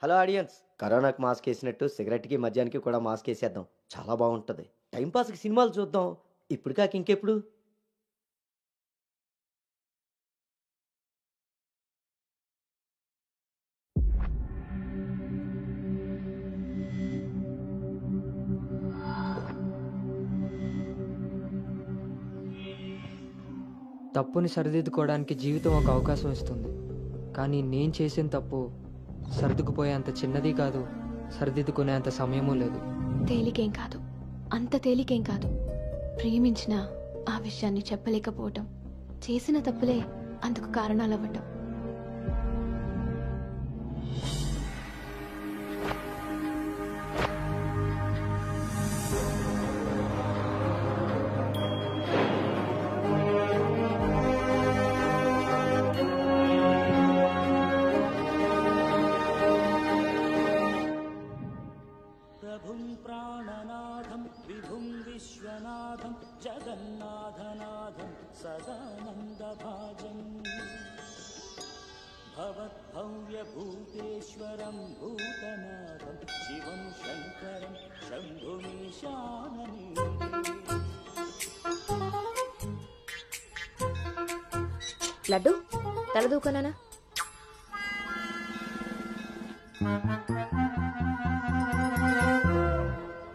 Hello audience, కరోనాకి mask వేసినట్టు సిగరెట్‌కి, మద్యానికి కూడా మాస్క్ ఏసేద్దాం. చాలా బావుంటది. టైమ్ పాస్‌కి సినిమాలు చూద్దాం. ఇప్పుడు కాక ఇంకెప్పుడు? తప్పుని సరిదిద్దుకోవడానికి జీవితం ఒక అవకాశం ఇస్తుంది. కానీ నేను చేసిన తప్పు సర్దుకుపోయేంత చిన్నది కాదు, సరిదిద్దుకునేంత సమయమూ లేదు. తేలికేం కాదు, అంత తేలికేం కాదు. ప్రేమించిన ఆ విషయాన్ని చెప్పలేకపోవటం, చేసిన తప్పులే అందుకు కారణాలవ్వటం. प्रभुं प्राणनाथं विभुं विश्वनाथं जगन्नाथनाथं सदानन्दभाजम् भवद्भव्यभूतेश्वरं भूतनाथं शिवं शङ्करं शम्भुमीशानने లడ్డు తలదూకనానా?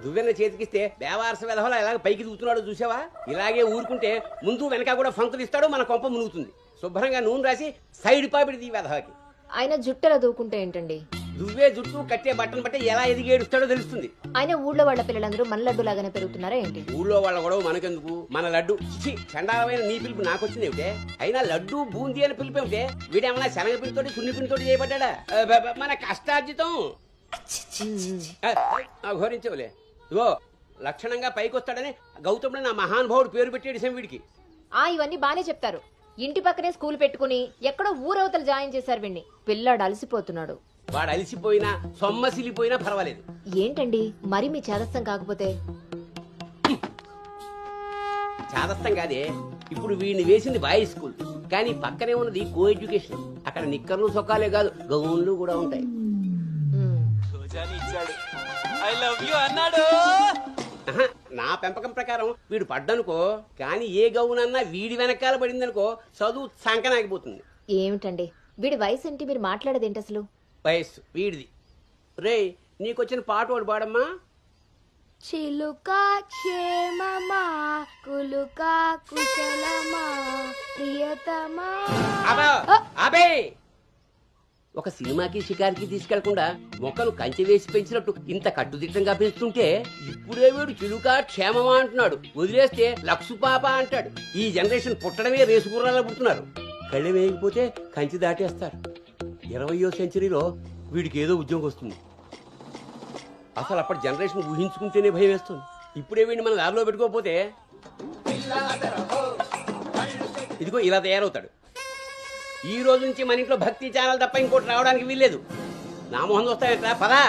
దువ్వెన చేతికిస్తే బేవారస వెధవలా ఎలాగ పైకి దూకుతున్నాడో చూసావా? ఇలాగే ఊరుకుంటే ముందు వెనక కూడా ఫంకులు ఇస్తాడు, మన కొంప మునుగుతుంది. శుభ్రంగా నూనె రాసి సైడ్ పాపిడి ఈ వెధవకి. ఆయన జుట్టెలా దూకుంటే ఏంటండి? దువ్వే జుట్టు కట్టే బట్టను బట్టి ఎలా ఎదిగేడుస్తాడో తెలుస్తుంది. ఆయన ఊళ్ళో వాళ్ళ పిల్లలందరూ మన లడ్డు లాగానే పెరుగుతున్నారా ఏంటి? ఊళ్ళో వాళ్ళ గొడవ మనకెందుకు? మన లడ్డు చిచి చండాలమైన నీ పిలుపు నాకొచ్చింది ఏమిటే? అయినా లడ్డు బూందీ అని పిలుపు ఏమిటే? వీడేమన్నా శనగపిండితోటి సున్నిపిండితోటి చేయబడ్డా? మన కష్టార్జితం ఘోరించవులే. ఇగో లక్షణంగా పైకొస్తాడని గౌతముడు నా మహానుభావుడు పేరు పెట్టాడు వీడికి. ఇవన్నీ బానే చెప్తారు. ఇంటి పక్కనే స్కూల్ పెట్టుకుని ఎక్కడో ఊరవతలు జాయిన్ చేశారు వీడిని. పిల్లాడు అలసిపోతున్నాడు. వాడు అలిసిపోయినా సొమ్మసిలిపోయినా పర్వాలేదు. ఏంటండి మరి మీ చేదస్తం కాకపోతే? చాదస్తం కాదే, ఇప్పుడు వీడిని వేసింది బాయ్స్ స్కూల్, కానీ పక్కనే ఉన్నది కో ఎడ్యుకేషన్. అక్కడ నిక్కర్లు సొక్కాలే కాదు, గౌన్లు కూడా ఉంటాయి. I love you అన్నాడు. నా పెంపకం ప్రకారం వీడు పడ్డనుకో, కానీ ఏ గౌనన్నా వీడి వెనకాల పడిందనుకో చదువు సంకనాగిపోతుంది. ఏమిటండి వీడి వయసు ఏంటి? మీరు మాట్లాడేదేంటి అసలు? వయస్సు వీడిది. రే, నీకొచ్చిన పాట ఒకటి పాడమ్మా. చిలుకా క్షేమమా కులుకా కుశలమా ప్రియతమా. అబే, ఒక సినిమాకి షికారికి తీసుకెళ్లకుండా మొక్కలు కంచె వేసి పెంచినట్టు ఇంత కట్టుదిట్టంగా పెంచుతుంటే ఇప్పుడే వీడు చిలుకా క్షేమమా అంటున్నాడు. వదిలేస్తే లక్సు పాప అంటాడు. ఈ జనరేషన్ పుట్టడమే రేసుగుర్రాలా పుట్టున్నారు. కళ్ళె వేయకపోతే కంచి దాటేస్తారు. 20వ సెంచరీలో వీడికి ఏదో ఉద్యోగం వస్తుంది. అసలు అప్పటి జనరేషన్ ఊహించుకుంటేనే భయం వేస్తుంది. ఇప్పుడే వీడిని మన దారిలో పెట్టుకోకపోతే ఇదిగో ఇలా తయారవుతాడు. ఈ రోజు నుంచి మన ఇంట్లో భక్తి ఛానల్ తప్ప ఇంకోటి రావడానికి వీల్లేదు. నా మొహం వస్తాయంట పదా.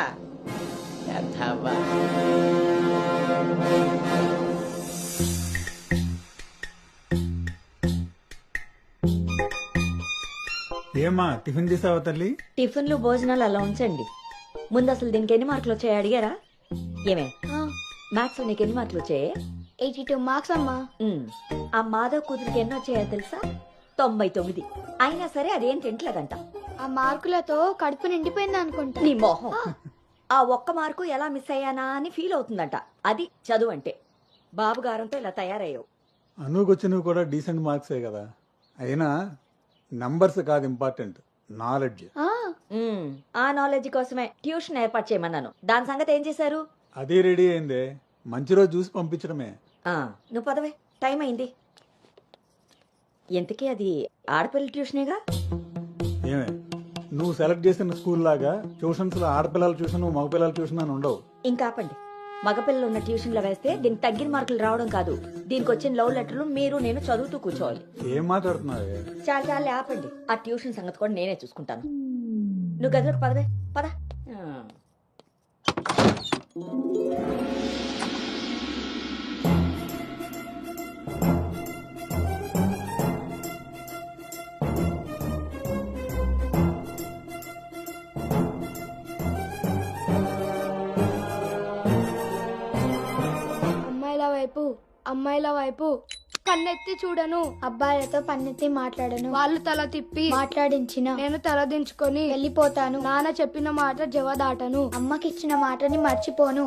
ఏమా టిఫిన్ చేసావా తల్లి? టిఫిన్లు భోజనాలు అలా ఉంచండి. ముందు అసలు దీనికి ఎన్ని మార్కులు వచ్చాయి అడిగారా? ఏమే మ్యాథ్స్ లో నీకు ఎన్ని మార్కులు వచ్చాయి? 82 మార్క్స్ అమ్మా. ఆ మాధవ్ కూతురికి ఎన్ని వచ్చాయో తెలుసా? 99. అయినా సరే అదేం తింటలేదంట. ఆ మార్కులతో కడుపు నిండిపోయింది అనుకుంటా. నీ మొహం. ఆ ఒక్క మార్కు ఎలా మిస్ అయ్యానా అని ఫీల్ అవుతుందంట. అది చదువు అంటే. బాబు గారంతో ఇలా తయారయ్యావు. అనుకొచ్చినవి కూడా డీసెంట్ మార్క్సే కదా. అయినా నంబర్స్ కాదు ఇంపార్టెంట్, నాలెడ్జ్. ఆ నాలెడ్జ్ కోసమే ట్యూషన్ ఏర్పాటు చేయమన్నాను. దాని సంగతి ఏం చేశారు? అదే రెడీ అయిందే, మంచి రోజు చూసి పంపించడమే. నువ్వు పదవే, టైం అయింది. ఎంతకీ అది ఆడపిల్ల ట్యూషనేగా? ఏమే, నువ్వు సెలెక్ట్ చేసిన స్కూల్ లాగా ట్యూషన్స్ లో ఆడపిల్లల ట్యూషన్ మగపిల్లల ట్యూషన్ అని ఉండవు. ఇంకా ఆపండి. మగపిల్లలు ఉన్న ట్యూషన్ లో వేస్తే దీనికి తగ్గిన మార్కులు రావడం కాదు, దీనికి వచ్చిన లవ్ లెటర్లు మీరు నేను చదువుతూ కూర్చోవాలి. ఏం మాట్లాడుతున్నావే? చాలా చాలా ఆపండి. ఆ ట్యూషన్ సంగతి కూడా నేనే చూసుకుంటాను. నువ్వు గదిలోకి పదవే, పద. అమ్మాయిల వైపు కన్నెత్తి చూడను, అబ్బాయిలతో పన్నెత్తి మాట్లాడను, వాళ్ళు తల తిప్పి మాట్లాడించిన నేను తల దించుకొని వెళ్ళిపోతాను, నాన్న చెప్పిన మాట జవదాటను, అమ్మకిచ్చిన మాటని మర్చిపోను.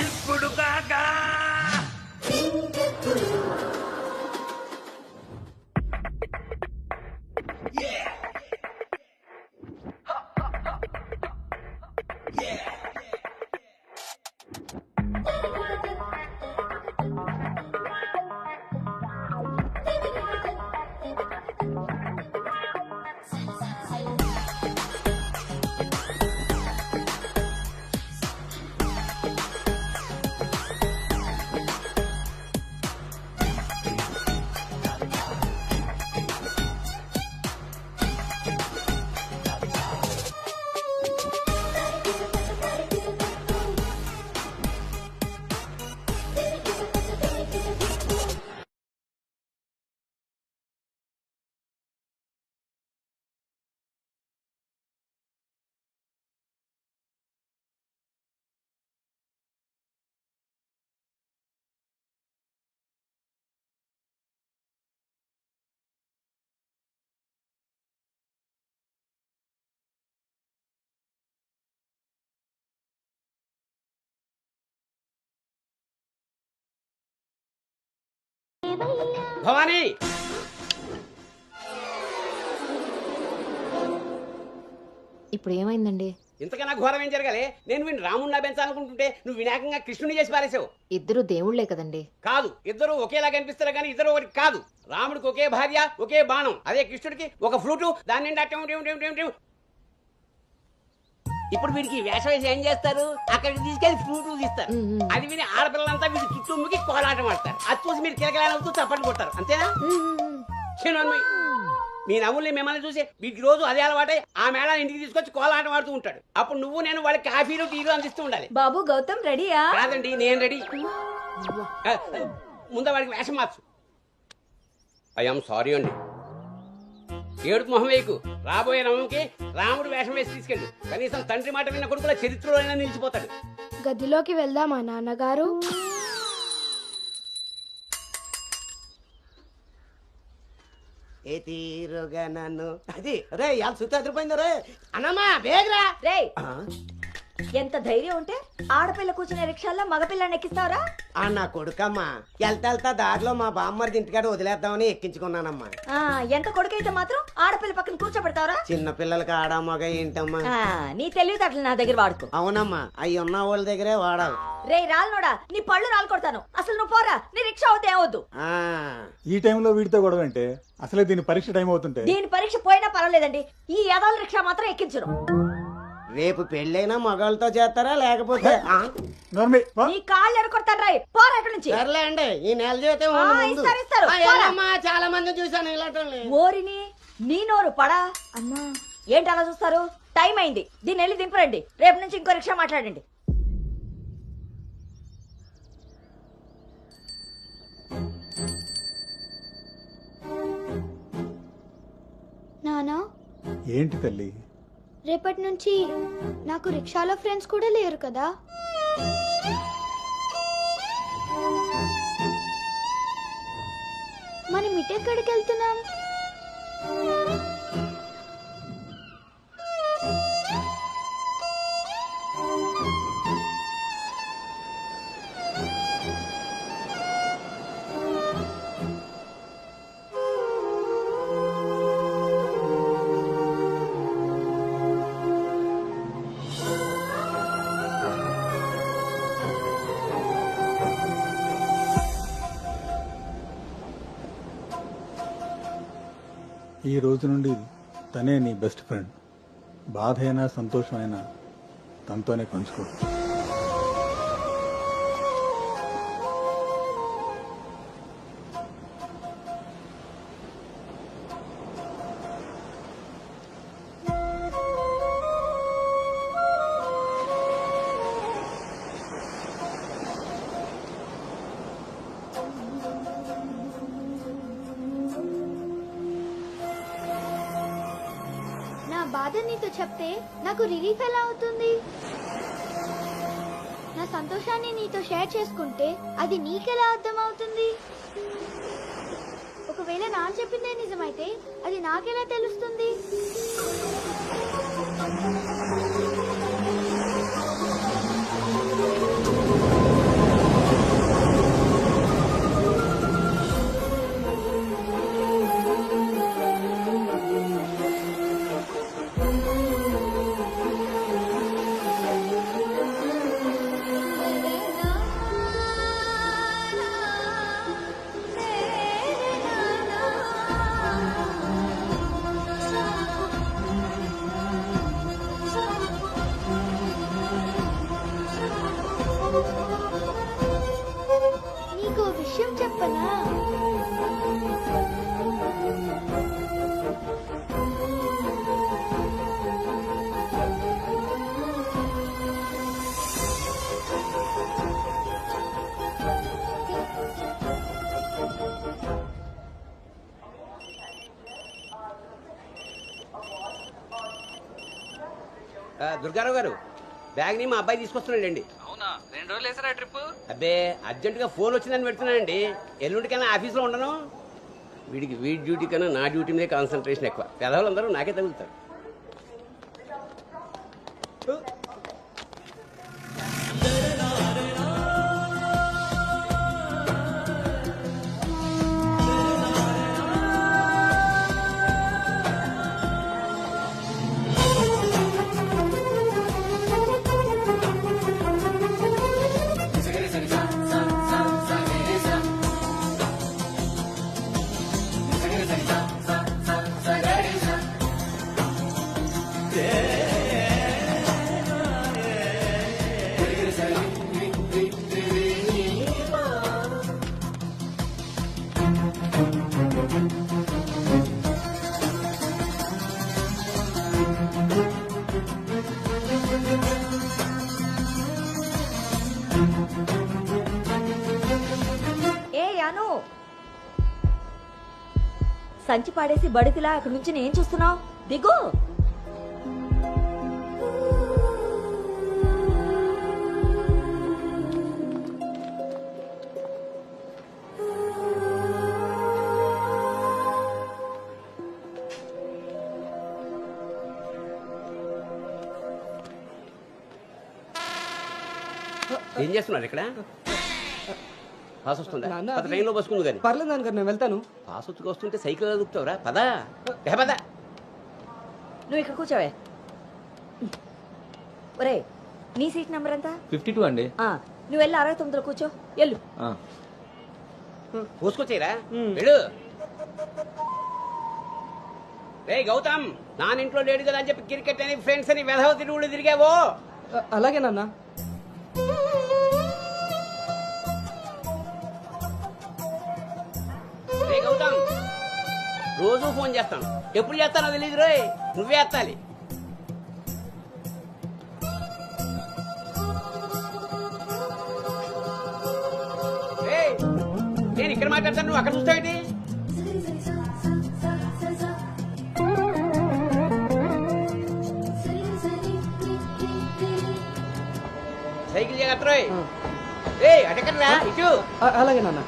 ఇప్పుడు కాగా భవానీ, ఇప్పుడు ఏమైందండి? ఇంతకన్నా ఘోరం ఏం జరగాలి? నేను వీడిని రాముడిని పెంచాలనుకుంటుంటే నువ్వు వినాయకంగా కృష్ణుని చేసి పారేసావు. ఇద్దరు దేవుళ్లే కదండి. కాదు, ఇద్దరు ఒకేలా కనిపిస్తారు కానీ ఇద్దరు ఒకటి కాదు. రాముడికి ఒకే భార్య, ఒకే బాణం. అదే కృష్ణుడికి ఒక ఫ్లూటు, దాని నిండా టిం టిం టిం టిం టిం. ఇప్పుడు వీడికి వేషం వేసి ఏం చేస్తారు? అక్కడికి తీసుకెళ్లి ఫ్లూట్ తీస్తారు. అది విని ఆడపిల్లలంతా వీడి చుట్టూ ముగి కోలాటం ఆడతారు. అది చూసి మీరు కిలకలాడుతూ చప్పట్లు కొడతారు. అంతేనా? మీ నవ్వుల్ని మిమ్మల్ని చూసి వీడికి రోజు అదే అలవాటై ఆ మేళాన్ని ఇంటికి తీసుకొచ్చి కోలాటం ఆడుతూ ఉంటాడు. అప్పుడు నువ్వు నేను వాళ్ళకి కాఫీలు టీలు అందిస్తూ ఉండాలి. బాబు గౌతమ్ రెడీయా? కాదండి, నేను రెడీ. ముందు వాడికి వేషం మార్చు. ఐఎమ్ సారీ అండి. ఏడుపు మొహం వేయకు. రాబోయే నవంకి రాముడు వేషం వేసి తీసుకెళ్ళు. కనీసం తండ్రి మాట విన్న కొడుకుల చరిత్రలో అయినా నిలిచిపోతాడు. గదిలోకి వెళ్దామా నాన్నగారు? ఏ తీరుగా నన్ను అది రే ఇవాళ సుత్తి అదిరిపోయింది రే. అన్నమ్మా బేగరా రే, ఎంత ధైర్యం ఉంటే ఆడపిల్ల కూర్చునే రిక్షాల్లో మగపిల్లని ఎక్కిస్తావరా? నా కొడుకమ్మా వెళ్తా దారిలో మా బామ్మర్ది ఇంటికాడ వదిలేద్దామని ఎక్కించుకున్నానమ్మా. ఎంత కొడుకైతే మాత్రం ఆడపిల్ల పక్కన కూర్చోబెడతావరా? చిన్న పిల్లలకి ఆడా మగ ఏంటమ్మా? నీ తెలివితేటలు నా దగ్గర వాడుకో. అవునమ్మా, అవి ఉన్న వాళ్ళ దగ్గరే వాడాలి. రే రాల్నోడా, నీ పళ్ళు రాలు కొడతాను. అసలు నువ్వు పోరా, నీ రిక్షా అవుతే ఏమవుద్దు. ఈ టైంలో వీటితో గొడవ అంటే అసలే దీని పరీక్ష టైం అవుతుంటే. దీని పరీక్ష పోయినా పర్వాలేదండి, ఈ యాదవ రిక్షా మాత్రం ఎక్కించరు. రేపు పెళ్ళైనా మగాళ్ళతో చేస్తారా లేకపోతే నీ కాళ్ళు ఎరకొడతాను రాయ్, పోరా ఇక్కడి నుంచి. సర్లేండి, ఈ నెల జీతం ఇస్తారు. చాలా మంది చూసాను ఇలాంటి. ఓరిని నీ నోరు పడా. అమ్మా ఏంటి అలా చూస్తారు? టైం అయింది, దీన్ని వెళ్ళి దింపరండి. రేపు నుంచి ఇంకో రిక్షా మాట్లాడండి. నానా, ఏంటి తల్లి? రేపటి నుంచి నాకు రిక్షాలో ఫ్రెండ్స్ కూడా లేరు కదా? మనం ఇటెక్కడికి వెళ్తున్నాం? ఈ రోజు నుండి తనే నీ బెస్ట్ ఫ్రెండ్. బాధ అయినా సంతోషమైనా తనతోనే పంచుకో. బాధ నీతో చెప్తే నాకు రిలీఫ్ ఎలా అవుతుంది? నా సంతోషాన్ని నీతో షేర్ చేసుకుంటే అది నీకెలా అర్థమవుతుంది? ఒకవేళ నా చెప్పిందే నిజమైతే అది నాకెలా తెలుస్తుంది? నీకు విషయం చెప్పనా? దుర్గారావు గారు, బ్యాగ్ ని మా అబ్బాయి తీసుకొస్తున్నాడండి. అవునా? 2 రోజులు వేసారా ట్రిప్? అబ్బే, అర్జెంటుగా ఫోన్ వచ్చిందని పెడుతున్నానండి. ఎల్లుండికైనా ఆఫీస్లో ఉండను. వీడి డ్యూటీ కన్నా నా డ్యూటీ మీద కాన్సన్ట్రేషన్ ఎక్కువ. పెదవులందరూ నాకే తగులుతారు. ఏ యాను, సంచి పాడేసి బడికిలా అక్కడి నుంచి నేను చూస్తున్నావు? దిగు. ఏం చేస్తున్నారు ఇక్కడ? పాస్ వస్తుందా? ట్రైన్లో బస్సుకుంది కానీ. పర్లేదు నాన్నగారు, నేను వెళ్తాను. పాస్ వచ్చుకు వస్తుంటే సైకిల్ దొక్కుతావురా? పదా పదా. నువ్వు ఇక్కడ కూర్చోవే. ఒరే, నీ సీట్ నెంబర్ ఎంత? 52 అండి. నువ్వు వెళ్ళి 69లో కూర్చో. ఎల్లు. పోసుకొచ్చేరా వెళ్ళు. రే గౌతమ్, నానింట్లో లేడు కదా అని చెప్పి క్రికెట్ అని ఫ్రెండ్స్ అని వెధవ తిరుగుళ్ళు తిరిగావో. అలాగే నాన్న. రే గౌతమ్, రోజు ఫోన్ చేస్తాను. ఎప్పుడు చేస్తానో తెలియదు రోయ్, నువ్వే ఎత్తాలి. నేను ఇక్కడ మాట్లాడతాను, నువ్వు అక్కడ చూస్తావేంటి? సైకిల్ జాగ్రత్త రోయ్. అటెక్కడరా ఇటు. అలాగే నాన్న.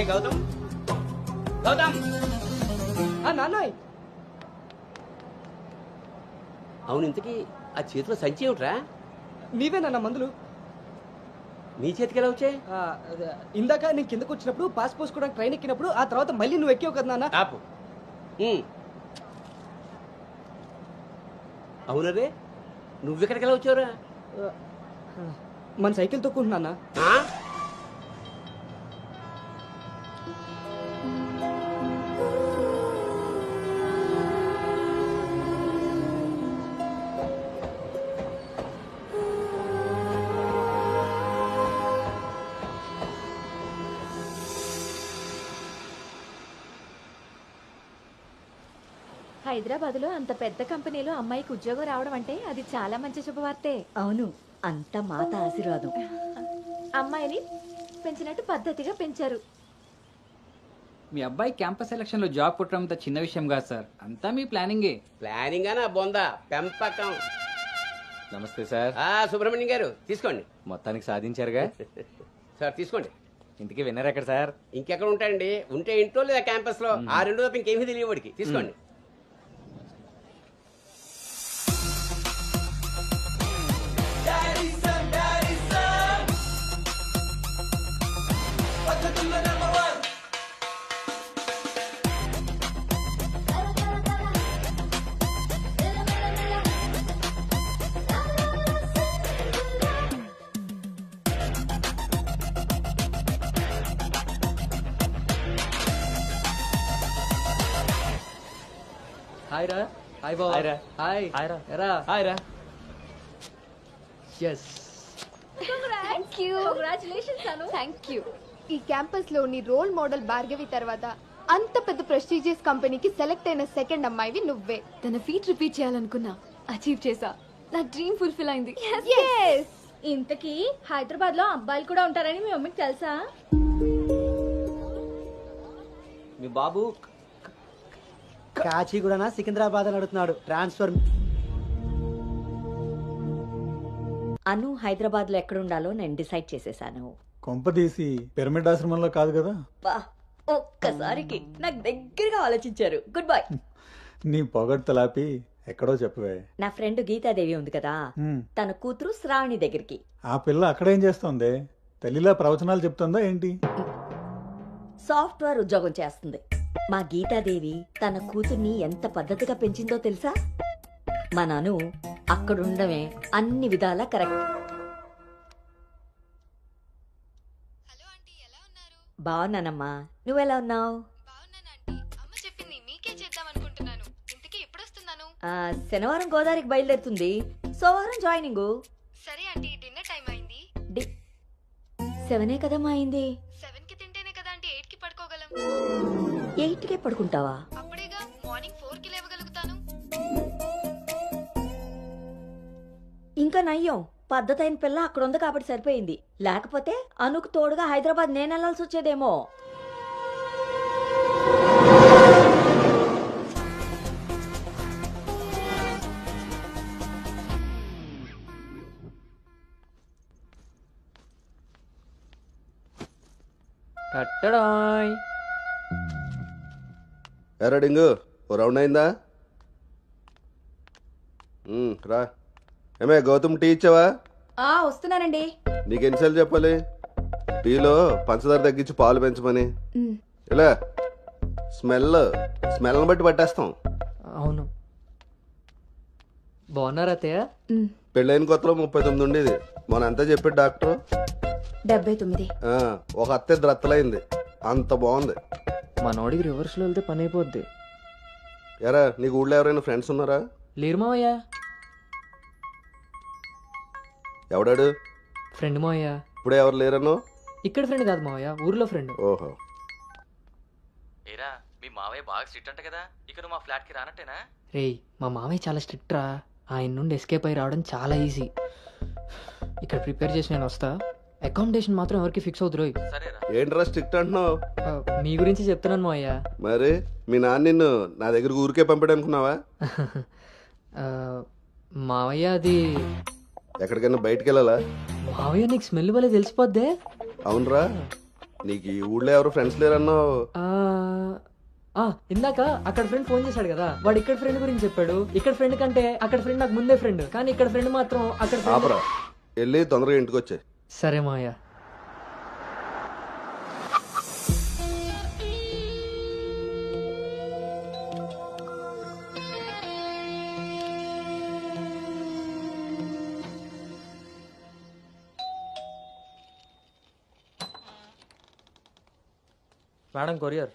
గౌతమ్ గౌతమ్ నాన్నోయ్ అవును, ఇంతకీ ఆ చేతిలో సంచి ఏమిట్రా? నీవేనన్న మందులు. నీ చేతికి ఎలా వచ్చాయి? ఇందాక నేను కిందకు వచ్చినప్పుడు పాస్ పోసుకోవడానికి ట్రైన్ ఎక్కినప్పుడు ఆ తర్వాత మళ్ళీ నువ్వు ఎక్కావు కదా నాన్న. ఆపు. అవునరే, నువ్వెక్కడికి ఎలా వచ్చావురా? మన సైకిల్ తొక్కుంటున్నా. ఆ? హైదరాబాద్ లో అంత పెద్ద కంపెనీలో అమ్మాయికి ఉద్యోగం రావడం అంటే అది చాలా మంచి శుభవార్తే. అవును, అంత మాత ఆశీర్వాదం. అమ్మాయిని పెంచినట్టు పద్ధతిగా పెంచారు. మీ అబ్బాయి క్యాంపస్ సెలక్షన్ లో జాబ్ కొట్టడం అంత చిన్న విషయం కాదు సార్, అంతా మీ ప్లానింగే. ప్లానింగ్ అనా బొందా పెంపకం. నమస్తే సార్. సుబ్రహ్మణ్యం గారు తీసుకోండి. మొత్తానికి సాధించారుగా. సార్ తీసుకోండి. ఇంతకీ విన్నర్ ఎక్కడ సార్? ఇంకెక్కడ ఉంటాయండి, ఉంటే ఇంట్లో లేదా క్యాంపస్ లో. ఆ రెండు తప్ప ఇంకేమీ తెలియవాడికి. తీసుకోండి. హాయ్ రా. హాయ్ బావ. హాయ్ రా. హాయ్. హాయ్ రా. ఎరా. హాయ్ రా. ఎస్. Thank you. ఈ క్యాంపస్ లోని రోల్ మోడల్ భార్గవి తర్వాత అంత పెద్ద ప్రెస్టీజియస్ కంపెనీకి సెలెక్ట్ అయిన సెకండ్ అమ్మాయివి నువ్వే. తన ఫీట్ రిపీట్ చేయాలనుకున్నా, అచీవ్ చేసా. నా డ్రీమ్ ఫుల్ఫిల్ అయింది. ఇంతకీ హైదరాబాద్ లో అబ్బాయిలు కూడా ఉంటారని మీ మమ్మీకి తెలుసా? మీ బాబు కాచిగూడనా సికింద్రాబాద్ అని అడుగుతున్నాడు. ట్రాన్స్ఫర్. అను హైదరాబాద్ లో ఎక్కడుండాలో నేను డిసైడ్ చేసేసాను. కొంపదీసి పిరమిడ్ ఆశ్రమంలో కాదు కదా? బా, ఒక్కసారికి నాకు దగ్గరగా ఆలోచించారు. Good bye. నీ పొగడ్తలాపి ఎక్కడో చెప్పవే. నా ఫ్రెండ్ గీతాదేవి ఉంది కదా, హ్మ్. తన కూతురు శ్రావణి దగ్గరికి. ఆ పిల్ల అక్కడేం చేస్తోంది? తల్లిలా ప్రవచనాలు చెప్తుందా ఏంటి? సాఫ్ట్వేర్ ఉద్యోగం చేస్తుంది. మా గీతాదేవి తన కూతుర్ని ఎంత పద్ధతిగా పెంచిందో తెలుసా? మా నాను అక్కడుండమే అన్ని విధాలా కరెక్ట్. బాగున్నానమ్మా, నువ్వెలా ఉన్నావు? శనివారం గోదావరికి బయలుదేరుతుంది, సోమవారం జాయినింగ్. సరే ఆంటీ, డిన్నర్ టైం అయింది. 7 కదమ్మా అయింది. 7 కి తింటేనే కదా ఆంటీ 8 కి పడుకోగలం. 8కే పడుకుంటావా? అప్పుడేగా మార్నింగ్ 4 కి లేవగలుగుతాను. ఇంకా నయ్యం, పద్ధతైన పిల్ల అక్కడ ఉంది కాబట్టి సరిపోయింది. లేకపోతే అనుకు తోడుగా హైదరాబాద్ నేను వెళ్లాల్సి వచ్చేదేమో. కట్టడాయ్. ఎరా డింగు, ఓ రౌండ్ అయిందా? రా. ఏమే గౌతమ్, టీ ఇచ్చావా? వస్తున్నానండి. నీకు ఎన్నిసార్లు చెప్పాలి టీలో పంచదార తగ్గించి పాలు పెంచమని? ఇలా స్మెల్ బట్టి పట్టేస్తాం. అవును. బాగున్నారా అత్తయ్య? పెళ్ళైన కొత్తలో 39 ఉండేది. మొన్న అంతా చెప్పాడు డాక్టర్. 79. ఒక అత్తే ద్రత్తలైంది. అంత బాగుంది. మనోడికి రివర్స్లో వెళ్తే పని అయిపోద్ది. ఎరా, నీకు ఊళ్ళో ఎవరైనా ఫ్రెండ్స్ ఉన్నారా? లేరు మావయ్య. ఎవడాడు? ఫ్రెండ్ మావయ్య. ఇప్పుడే ఎవరు లేరను? ఇక్కడ ఫ్రెండ్ కాదు మావయ్య, ఊర్లో ఫ్రెండ్. ఓహో. ఏరా, మీ మావయ్య బాగా స్ట్రిక్ట్ అంట కదా, ఇక నువ్వు మా ఫ్లాట్ కి రానట్టేనా? రేయ్, మా మావయ్య చాలా స్ట్రిక్ట్ రా. ఆయన నుండి ఎస్కేప్ అయి రావడం చాలా ఈజీ. ఇక్కడ ప్రిపేర్ చేసి నేను వస్తా. అకామిడేషన్ మాత్రం ఎవరికి ఫిక్స్ అవుతురు. సరేరా. ఏంట్రా స్ట్రిక్ట్ అంటున్నావు? మీ గురించి చెప్తున్నాను మావయ్య. మరి మీ నాన్న నిన్ను నా దగ్గరకు ఊరికే పంపాడనుకున్నావా? మావయ్య అది ఎక్కడికైనా బయటికి వెళ్ళాలా? మావయ్య నీకు స్మెల్ వల్ల తెలిసిపోద్దే. అవునరా, నీకు ఈ ఊళ్ళో ఎవరు ఫ్రెండ్స్ లేరన్నావు. ఇందాక అక్కడ ఫ్రెండ్ ఫోన్ చేశాడు కదా, వాడు ఇక్కడ ఫ్రెండ్ గురించి చెప్పాడు. ఇక్కడ ఫ్రెండ్ కంటే అక్కడ ఫ్రెండ్ నాకు ముందే ఫ్రెండ్, కానీ ఇక్కడ ఫ్రెండ్ మాత్రం అక్కడ friend. ఆపరా, వెళ్ళి తొందరగా ఇంటికి వచ్చే. సరే Maya. Madam courier.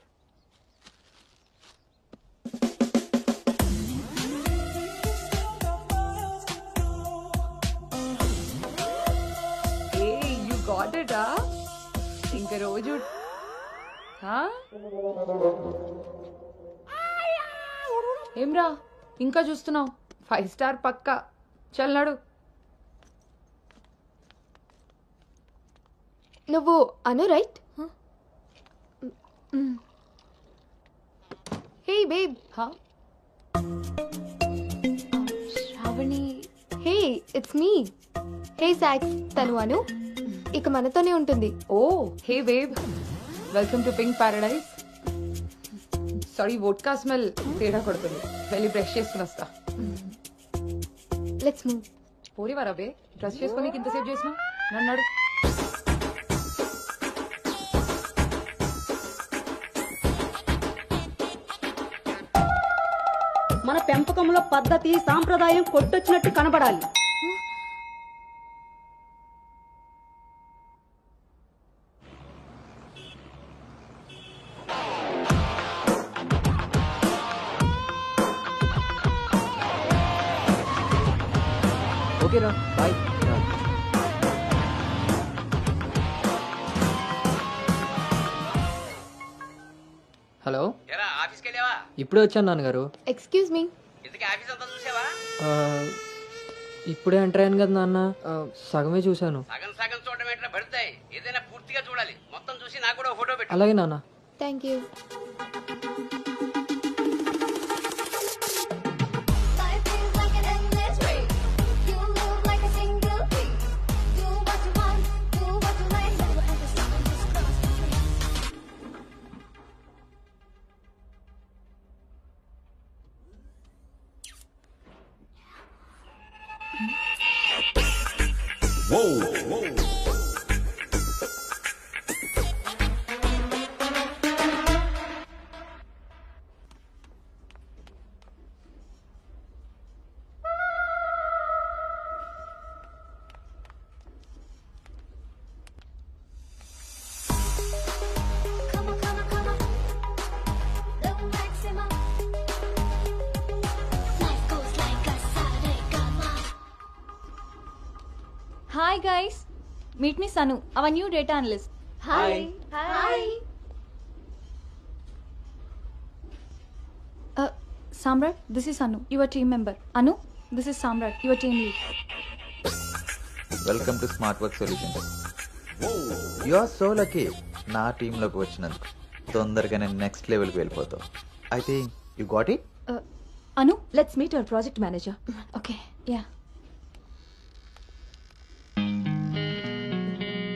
You got it ఇంక రోజు ఏమ్రా ఇంకా చూస్తున్నావు? 5 స్టార్ పక్కా. చల్లాడు. నువ్వు Anu right? Hey babe. Shravani. Hey it's me. Hey సాక్స్, తను అను. ఇక మనతోనే ఉంటుంది. Oh hey babe, welcome to Pink Paradise. Sorry, vodka smell తేడా కొడుతుంది. వెళ్ళి బ్రష్ చేసుకుని వస్తా. Let's move. పోరివారా బే, డ్రెస్ చేసుకొని ఇంతసేపు చేసినా నన్నాడు. మన పెంపకంలో పద్ధతి సాంప్రదాయం కొట్టొచ్చినట్టు కనబడాలి. ఓకేరా, బాయ్. హలో, ఎరా ఆఫీస్కి వెళ్ళావా? ఇప్పుడే వచ్చాను నాన్నగారు. Excuse me. ఇంతకీ ఆఫీస్ అంతా చూసావా? ఇప్పుడే ఎంటర్ అయ్యాను కదా నాన్న, సగమే చూశాను. సగం సగం చూడడం ఏంటో పడతాయి. ఏదైనా పూర్తిగా చూడాలి. మొత్తం చూసి నాకు కూడా ఫోటో పెట్టు. అలాగే నాన్న. Thank you. Hi guys, meet me Sanu, our new data analyst. Hi. Hi. Samrat, this is Anu, your team member. Anu, this is Samrat, your team lead. Welcome to smart work solutions. You are so lucky నా టీంలోకి వచ్చినందుకు. తొందరగానే next లెవెల్కి వెళ్ళిపోతావు. I think you got it. Anu, let's meet our project manager. Okay, yeah.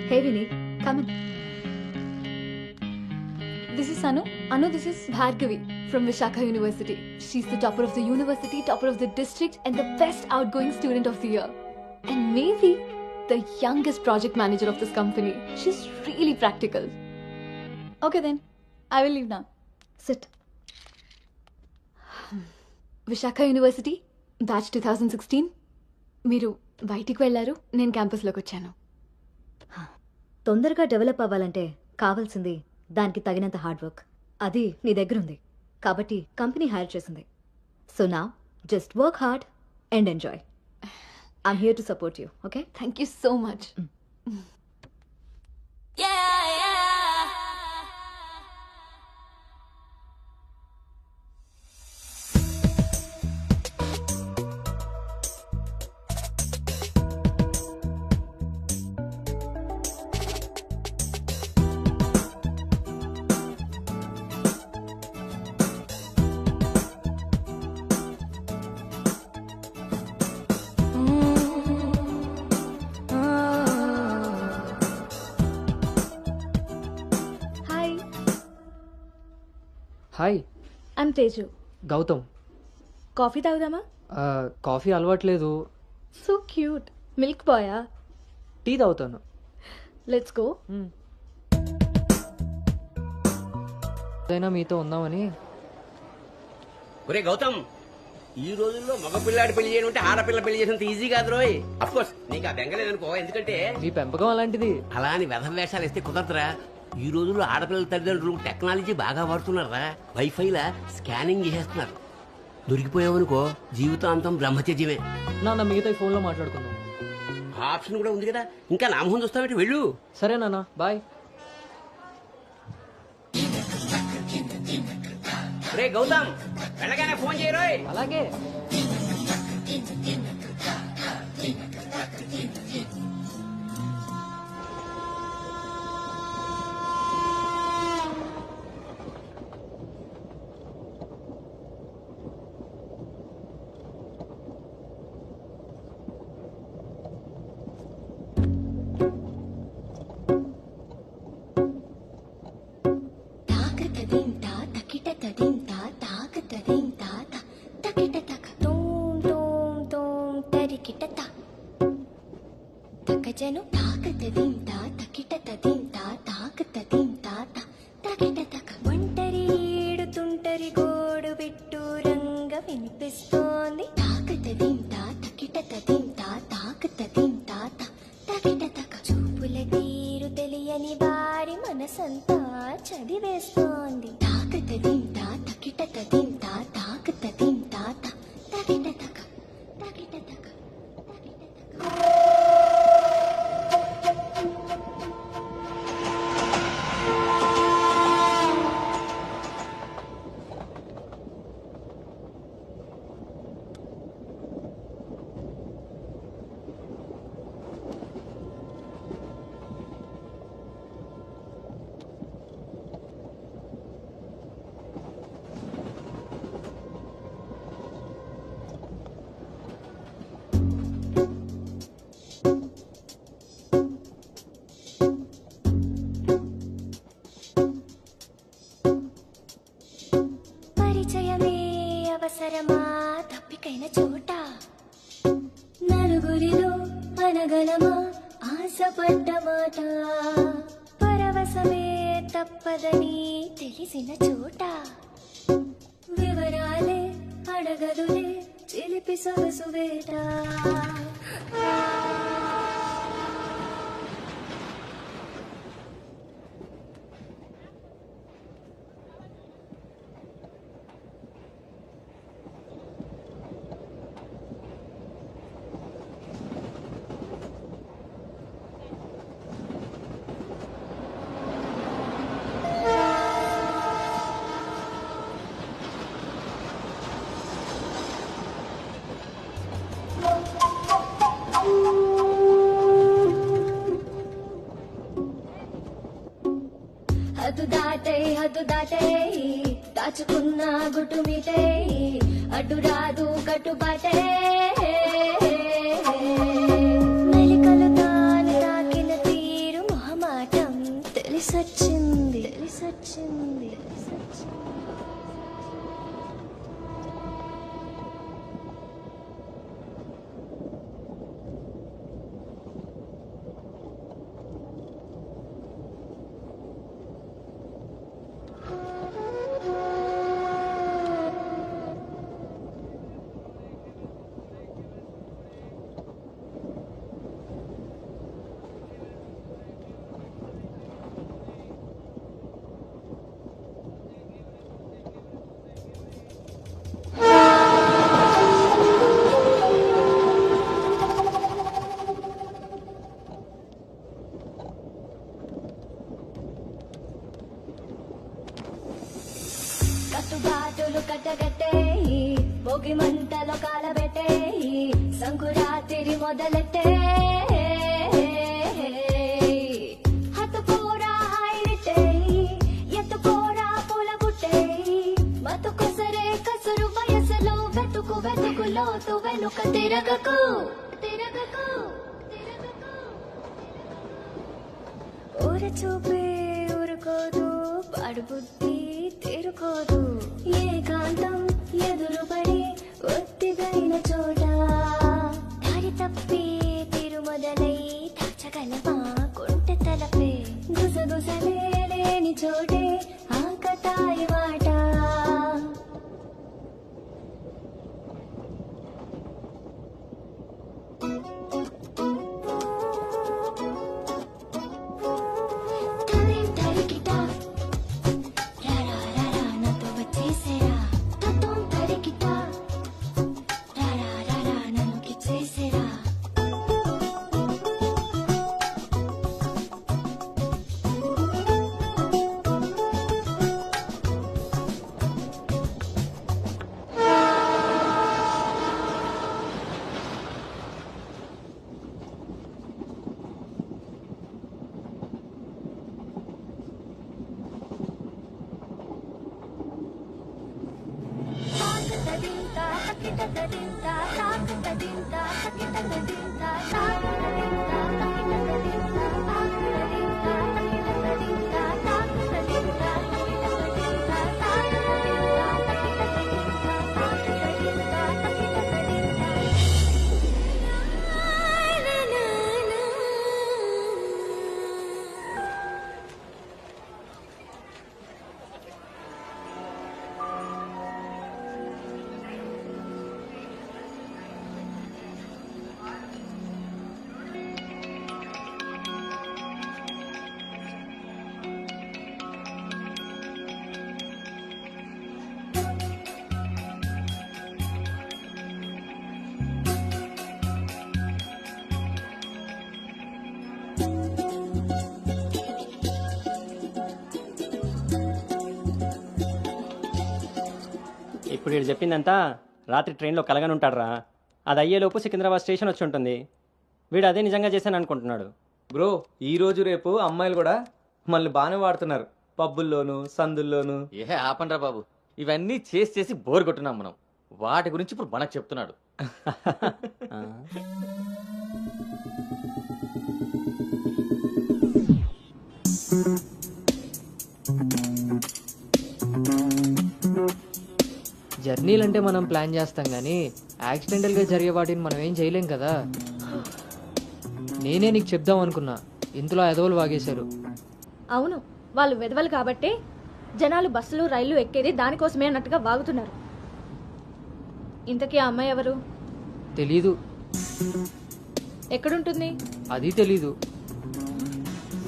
Hey Vinny, come in. This is Anu. Anu, this is Bhargavi from Vishakha University. She's the topper of the university, topper of the district, and the best outgoing student of the year. And maybe the youngest project manager of this company. She's really practical. Okay then, I will leave now. Sit. Vishakha University, batch 2016. మీరు బయటికి వెళ్ళారు, నేను క్యాంపస్లోకి వచ్చాను. తొందరగా develop అవ్వాలంటే కావాల్సింది దానికి తగినంత హార్డ్ వర్క్. అది నీ దగ్గర ఉంది కాబట్టి కంపెనీ హైర్ చేసింది. సో నా just work hard and enjoy. I'm here to support you. Okay, thank you so much. Hi. I'm Teju. Gautam. Coffee తాగుదామా? కాఫీ అలవాట్లేదు. So cute. మిల్క్ బాయా? టీ తాగుతాను. Let's go. ఏదైనా మీతో ఉందామని. ఒరే గౌతమ్, ఈ రోజుల్లో మగ పిల్లాడి పెళ్లి చేయడం అంటే ఆడపిల్ల పెళ్లి చేసినంత ఈజీ కాదు రోయ్. అఫ్ కోర్స్ నీకు ఆ బెంగలేదనుకో, ఎందుకంటే మీ పెంపకం అలాంటిది. అలా అని వెధ వేషాలు వేస్తే కుదరదురా. ఈ రోజుల్లో ఆడపిల్లల తల్లిదండ్రులు టెక్నాలజీ బాగా వాడుతున్నారా. వైఫైలా స్కానింగ్ చేసేస్తున్నారు. దొరికిపోయావనుకో జీవితాంతం బ్రహ్మచర్యమే. నాన్న మిగతా ఈ ఫోన్లో మాట్లాడుకుందాం. ఆప్షన్ కూడా ఉంది కదా, ఇంకా నా మొహం చూస్తావేంటి, వెళ్ళు. సరే నాన్న, బాయ్. రే గౌతమ్, వెళ్ళగానే ఫోన్ చేయరోయ్. అలాగే. జను తాకతదింతా తకిటతదింతా తాకతదింతా తకిటతక ఒంటరి ఏడుతుంటరి గోడు పెట్టు రంగ వినిపిస్తోంది. తాకతదింతా తకిటతదింతా తాకతదింతా తకిటతక చూపుల తీరు తెలియని వారి మనసంతా చదివేస్తోంది. తాకతదింతా తకిటతదింతా తాకతదింతా తకిటతక తకిటతక. అవసరమా తప్పికైన చోట నలుగురిలో అనగలమా ఆశపడ్డ మాట పరవశమే తప్పదని తెలిసిన చోట వివరాలే అడగదులే చిలిపి సొగసు వేట. హద్దు దాటే దాచుకున్న గుట్టు మీటే అడ్డు రాదు కట్టుబాటే మెలికలు తాను తాకిన తీరు మొహమాటం తెలిసొచ్చింది తెలిసొచ్చింది. కట్టుబాటులు కట్టగట్టే భోగి మంటలో కాలబెట్టే సంకురాత్రి మొదలెట్టే హత్తుకోరా హాయిరిట్టే ఎత్తుకోరా పూల బుట్టే బతుకుసరే కసురు వయసులో వెతుకు వెతుకులోతు వెనుక తిరగకు తిరగకు ఊర చూపే ఊరుకోదు పాడు బుద్ధి చేరుకోదు ఏకాంతం ఎదురుపడి ఒత్తిగైన చోట దారి తప్పి తిరుమొదలై దాచగలవా కొంటె తలపే గుసగుసలే లేని చోటే ఆకతాయి మాట ఇప్పుడు వీడు చెప్పిందంతా రాత్రి ట్రైన్లో కలగని ఉంటాడురా. అది అయ్యేలోపు సికింద్రాబాద్ స్టేషన్ వచ్చి ఉంటుంది. వీడు అదే నిజంగా చేశాను అనుకుంటున్నాడు. బ్రో ఈ రోజు రేపు అమ్మాయిలు కూడా మళ్ళీ బాగానే వాడుతున్నారు, పబ్బుల్లోను సందుల్లోను. ఏ ఆపండ్రా బాబు, ఇవన్నీ చేసి చేసి బోర్ కొట్టున్నాం మనం. వాటి గురించి ఇప్పుడు మనకు చెప్తున్నాడు. జర్నీలంటే మనం ప్లాన్ చేస్తాం కానీ యాక్సిడెంటల్గా జరిగే వాటిని మనం ఏం చేయలేం కదా. నేనే నీకు చెప్దాం అనుకున్నా, ఇంతలో ఎదవలు వాగేశారు. అవును, వాళ్ళు వెదవలు కాబట్టే జనాలు బస్సులు రైళ్లు ఎక్కేది దానికోసమే అన్నట్టుగా వాగుతున్నారు. ఇంతకీ ఆ అమ్మాయి ఎవరు? తెలీదు. ఎక్కడుంటుంది? అది తెలీదు.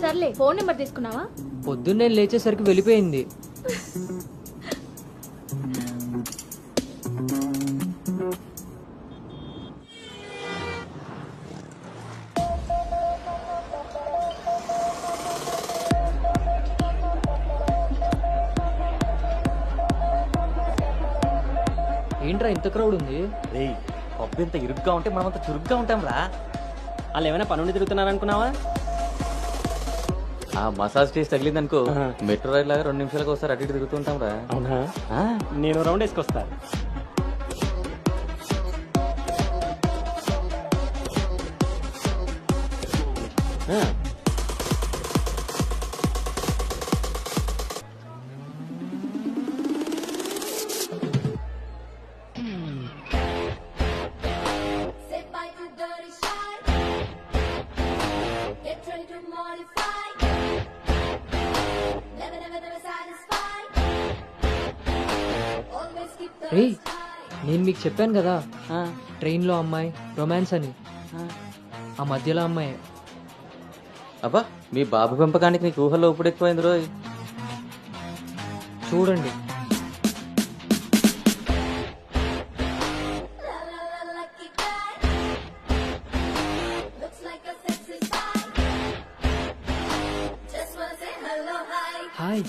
సర్లే, ఫోన్ నెంబర్ తీసుకున్నావా? పొద్దున్నే లేచేసరికి వెళ్ళిపోయింది. ఏంట్రా ఇంత క్రౌడ్ ఉంది? రేయ్, పబ్బు ఎంత ఇరుగ్గా ఉంటే మనం అంత చురుగ్గా ఉంటాం రా. వాళ్ళు ఏమైనా పనుండి తిరుగుతున్నారనుకున్నావా? ఆ మసాజ్ టేస్ట్ తగిలిందనుకో, మెట్రో రైడ్ లాగా 2 నిమిషాలకు ఒకసారి అటు ఇటు తిరుగుతుంటాం రా. అవునా? నేను రౌండ్ వేసుకొస్తా. రే, నేను మీకు చెప్పాను కదా ట్రైన్లో అమ్మాయి రొమాన్స్ అని. ఆ మధ్యలో అమ్మాయి. అబ్బా, మీ బాబు పెంపకానికి నీకు ఊహలో ఇప్పుడు ఎక్కువైంది రోజు. చూడండి. హాయ్.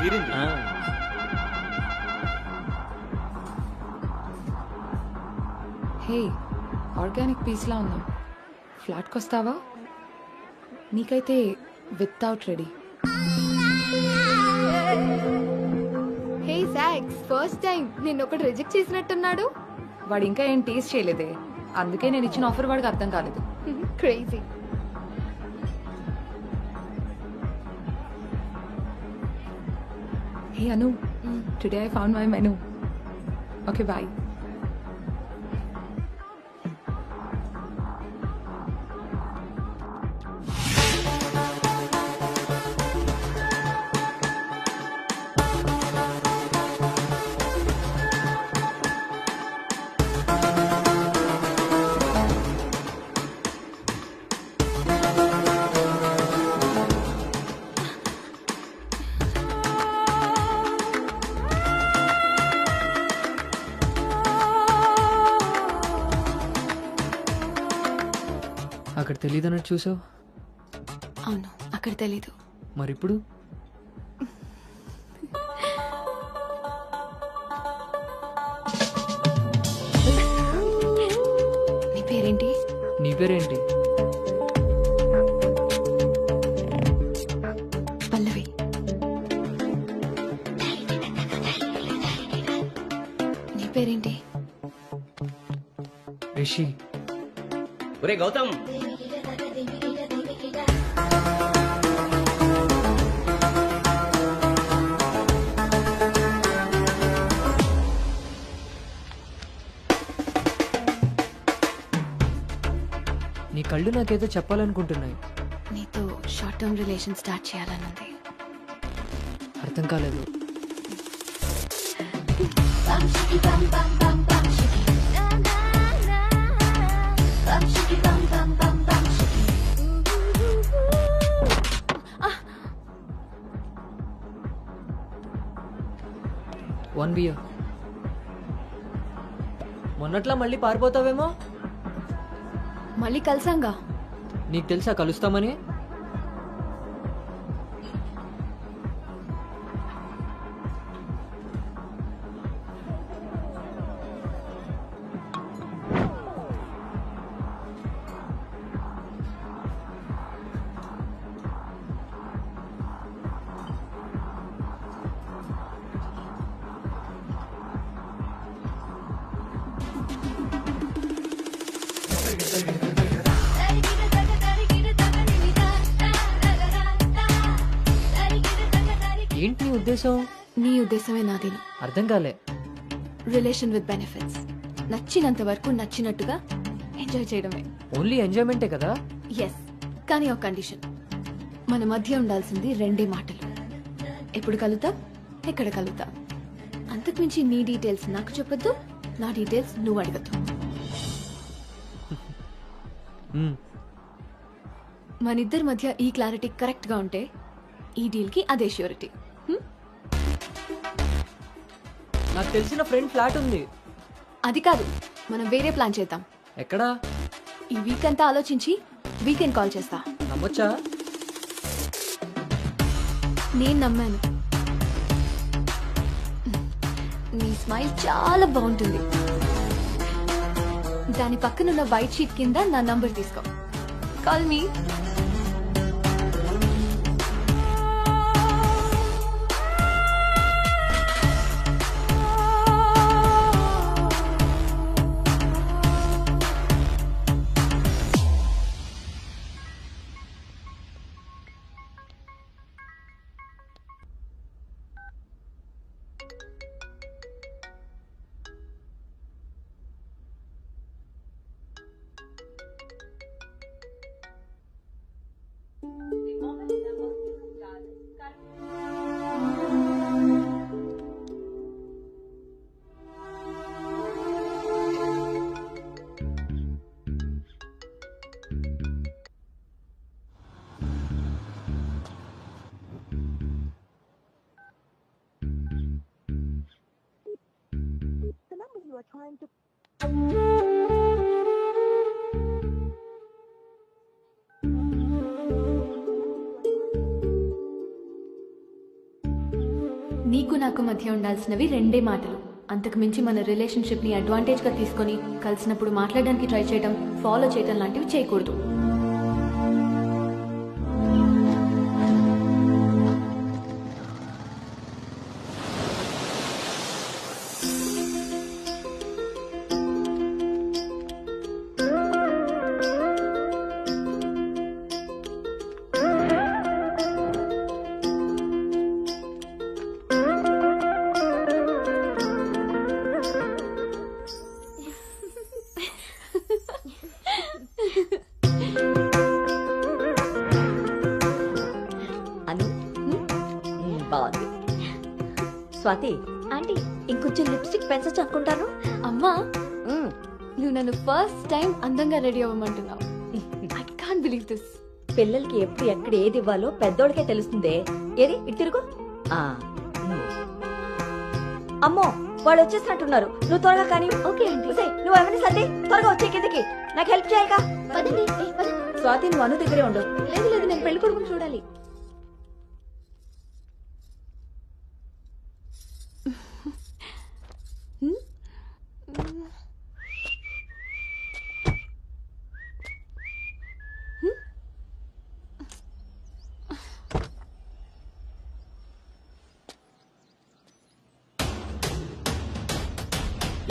తీరింది. హే, ఆర్గానిక్ పీస్లా ఉన్నా, ఫ్లాట్కి వస్తావా? నీకైతే without ready. Hey Zach, thanks. First time నేను ఒకటి రిజెక్ట్ చేసినట్టున్నాడు. వాడు ఇంకా ఏం టేస్ట్ చేయలేదే, అందుకే నేను ఇచ్చిన ఆఫర్ వాడికి అర్థం కాలేదు. Crazy. Hey Anu, today I found my menu. Okay bye. అక్కడ తెలియదన్నట్టు చూసావు. అవును, అక్కడ తెలీదు. మరి ఇప్పుడు నీ పేరేంటి? నీ పేరేంటి? పల్లవి. నీ పేరేంటి? రిషి. ఒరే గౌతమ్, నీ కళ్ళు నాకేదో చెప్పాలనుకుంటున్నాయి. నీతో షార్ట్ టర్మ్ రిలేషన్ స్టార్ట్ చేయాలనుంది. అర్థం కాలేదు. One beer. మొన్నట్లా మళ్ళీ పారిపోతావేమో. మళ్ళీ కలిసాంగా. నీకు తెలుసా కలుస్తామని? ఏంటి నీ ఉద్దేశం? నీ ఉద్దేశమే నాది. అర్థం కాలే. Relation with benefits. నచ్చినంత వరకు నచ్చినట్టుగా ఎంజాయ్ చేయడమే. ఓన్లీ ఎంజాయ్మెంటే కదా? ఎస్, కానీ ఒక కండిషన్. మన మధ్య ఉండాల్సింది రెండే మాటలు. ఎప్పుడు కలుద్దాం, ఎక్కడ కలుద్దాం. అంతకుమించి నీ డీటెయిల్స్ నాకు చెప్పొద్దు, నా డీటెయిల్స్ నువ్వు అడగద్దు. మనిద్దరి మధ్య ఈ క్లారిటీ కరెక్ట్ గా ఉంటే ఈ డీల్ కి అదే ష్యూరిటీ. నాకు తెలిసిన ఫ్రెండ్ ఫ్లాట్ ఉంది. అది కాదు, మనం వేరే ప్లాన్ చేద్దాం. ఎక్కడా? ఈ వీక్ అంతా ఆలోచించి వీకెండ్ కాల్ చేస్తా. నమ్మొచ్చా? నేను నమ్మాను. నీ స్మైల్ చాలా బాగుంటుంది. దాని పక్కనున్న వైట్ షీట్ కింద నా నంబర్ తీసుకో. Call me. నీకు నాకు మధ్య ఉండాల్సినవి రెండే మాటలు. అంతకు మించి మన రిలేషన్షిప్ ని అడ్వాంటేజ్ గా తీసుకొని కలిసినప్పుడు మాట్లాడడానికి ట్రై చేయడం, ఫాలో చేయడం లాంటివి చేయకూడదు. బాగుంది. స్వాతి ఆంటీ ఇంకొంచెం లిప్స్టిక్ పెంచచ్చు అనుకుంటాను. అమ్మా నువ్వు నన్ను ఫస్ట్ టైం అందంగా రెడీ అవ్వమంటున్నావు. I can't believe this. పిల్లలకి ఎప్పుడు ఎక్కడ ఏది ఇవ్వాలో పెద్దోళ్ళకే తెలుస్తుందే. ఏది ఇటు తిరుగు. అమ్మో వాళ్ళు వచ్చేసినట్టున్నారు. నువ్వు త్వరగా కానీ. Okay aunty. నువ్వు ఎవరిని సర్ది త్వరగా వచ్చే కిందకి. నాకు హెల్ప్ చేయక. పదండి. స్వాతి నువ్వు అను దగ్గరే ఉండు. లేదు లేదు, నేను పెళ్లి కొడుకుని చూడాలి.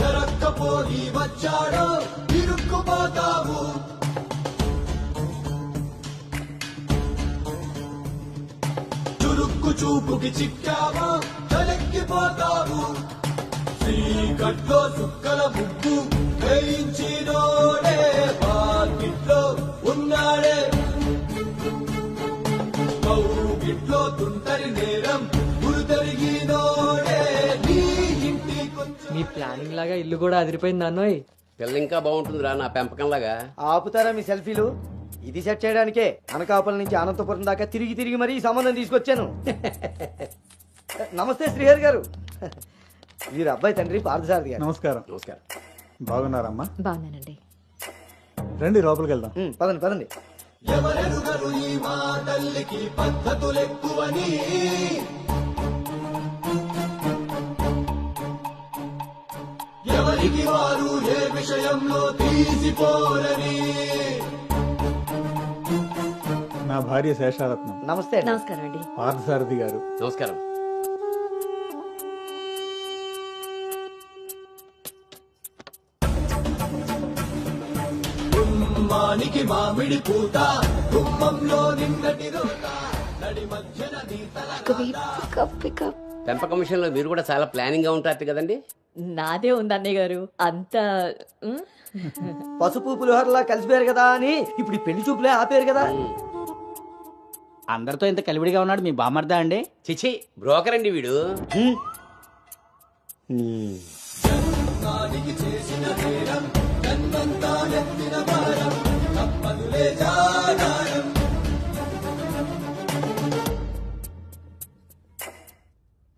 ఎరక్కపోయి వచ్చాడో ఇరుక్కుపోతావు. చురుక్కు చూపుకి చిక్కావో తలెక్కిపోతావు. శ్రీకట్లో చుక్కల ముగ్గు వేయించినోడే బాగిట్లో ఉన్నాడే. కౌగిట్లో తుంటరి నేరం గురుతరిగినోడే. నీ మీ ప్లానింగ్ లాగా ఇల్లు కూడా అదిరిపోయింది అన్నోయ్. పిల్ల ఇంకా బాగుంటుందిరా నా పెంపకంలాగా. ఆపుతారా మీ సెల్ఫీలు? ఇది సెట్ చేయడానికే అనకాపల్లి నుంచి అనంతపురం దాకా తిరిగి తిరిగి మరీ ఈ సంబంధం తీసుకొచ్చాను. నమస్తే శ్రీహరి గారు. వీరు అబ్బాయి తండ్రి పార్థసారథి గారు. నమస్కారం. నమస్కారం. బాగున్నారమ్మా? బాగున్నానండి. రండి లోపలికి వెళ్దాం. పదండి పదండి. ఎవరెరుగరు ఈ మా తల్లికి పద్ధతులెక్కువని. ఎవరికి వారు ఏ విషయంలో తీసిపోరని. నా భార్య శేషారత్నం. నమస్తే. నమస్కారం అండి. పార్థసారథి గారు. నమస్కారం. గుమ్మానికి మామిడి పూత గుమ్మంలో నిన్నటి రోత నడి మధ్యన పెంపకం విషయంలో మీరు కూడా చాలా ప్లానింగ్ గా ఉంటారు కదండి. నాదే ఉంది అన్నయ్య గారు. అంత పసుపు పులిహోరలా కలిసిపోయారు కదా అని ఇప్పుడు ఈ పెళ్లి చూపులే ఆపేరు కదా. అందరితో ఇంత కలివిడిగా ఉన్నాడు మీ బామర్దా అండి? చిచి బ్రోకర్ అండి వీడు. చేసిన నేరం జన్మంతా నెత్తిన భారం తప్పదులే జాగారం.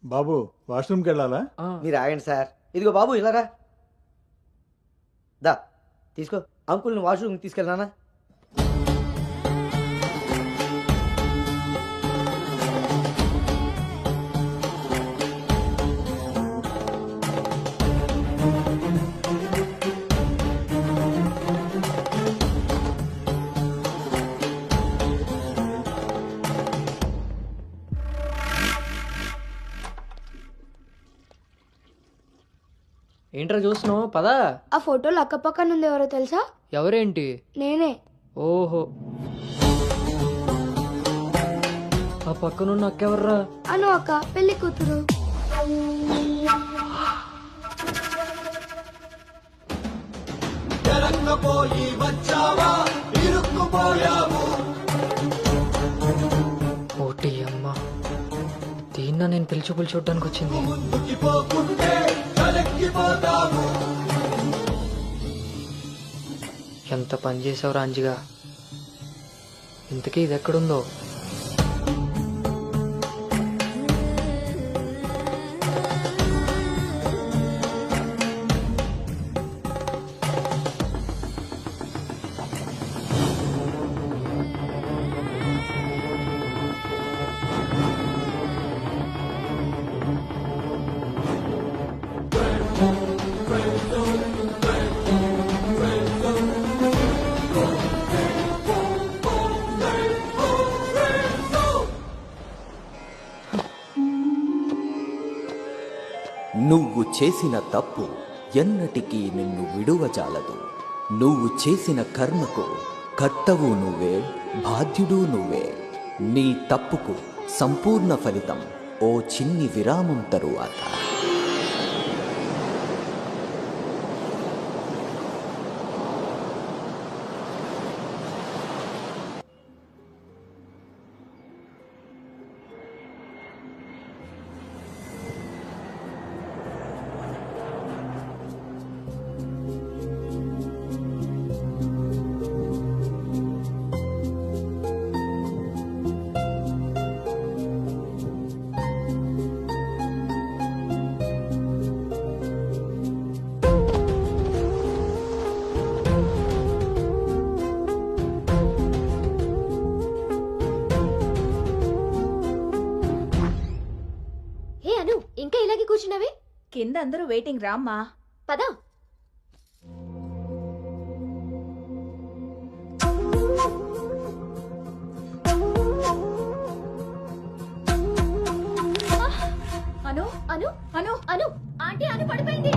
బాబు వాష్రూమ్కి వెళ్ళాలా? మీరు ఆగండి సార్. ఇదిగో బాబు ఇలారా. దా తీసుకో. అంకుల్ని వాష్రూమ్ తీసుకెళ్ళానా? ఏంట్రా చూస్తున్నావు? పదా. ఆ ఫోటోలు అక్క పక్కన ఉంది. ఎవరో తెలుసా? ఎవరేంటి? నేనే. ఓహో, ఆ పక్కనున్న అక్కెవర్రా? అను అక్క, పెళ్లి కూతురు. ఎరక్కపోయి వచ్చావా ఇరుక్కుపోయావు. ఓటి అమ్మ, దీన్న నేను పిలిచి చూడడానికి వచ్చింది. ముందుకి పోకుంటే తలెక్కిపోతావు. ఎంత పని చేసావు రాంజిగా. ఇంతకీ ఇది ఎక్కడుందో? నువ్వు చేసిన తప్పు ఎన్నటికీ నిన్ను విడువజాలదు. నువ్వు చేసిన కర్మకు కర్తవు నువ్వే, బాధ్యుడు నువ్వే. నీ తప్పుకు సంపూర్ణ ఫలితం ఓ చిన్ని విరామం తరువాత. కింద అందరూ వెయిటింగ్ రామ్మా. పదా. అను అను అను అను ఆంటీ అను పడిపోయింది.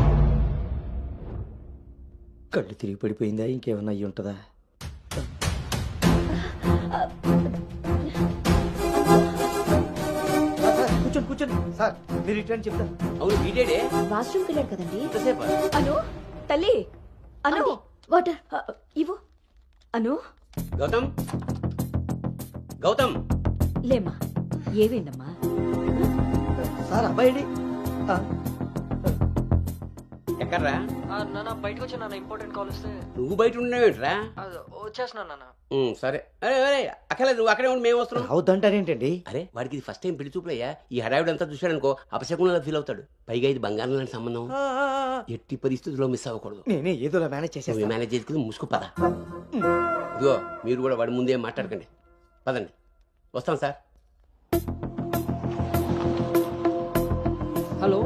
కళ్ళు తిరిగి పడిపోయిందా, ఇంకేమన్నా అయ్యి ఉంటుందా? కూర్చోండి కూర్చోండి సార్, మీరు రిటర్న్ చెప్తారు. అవును వీడేడే వాష్రూమ్కి వెళ్ళాడు కదండి. ఎంతసేపు అను తల్లి అను వాటర్ ఇవ్వు. అను గౌతమ్ గౌతమ్ లేమ్మా. ఏమైందమ్మా? సార్ అబ్బాయి ఎక్కడ్రా? నాన్న బయటకు వచ్చా నాన్న, ఇంపార్టెంట్ కాల్ వస్తే. నువ్వు బయట ఉండేవేంట్రా? వచ్చేస్తున్నా నాన్న. సరే. అరే అరే అక్కర్లేదు, నువ్వు అక్కడే ఉండి మేము వస్తున్నాం. అవుతుంటారేంటండి? అరే వాడికి ఇది ఫస్ట్ టైం పెళ్లి చూపులయ్యా. ఈ హడావిడి అంతా చూశాడనుకో అపశకునంలా ఫీల్ అవుతాడు. పైగా ఇది బంగారం లాంటి సంబంధం, ఎట్టి పరిస్థితుల్లో మిస్ అవ్వకూడదు. నేనే ఏదోలా మేనేజ్ చేసేస్తాను. మేనేజ్ చేసుకుని ముసుగు పద. ఇదిగో మీరు కూడా వాడి ముందే మాట్లాడకండి. పదండి, వస్తాం సార్. హలో,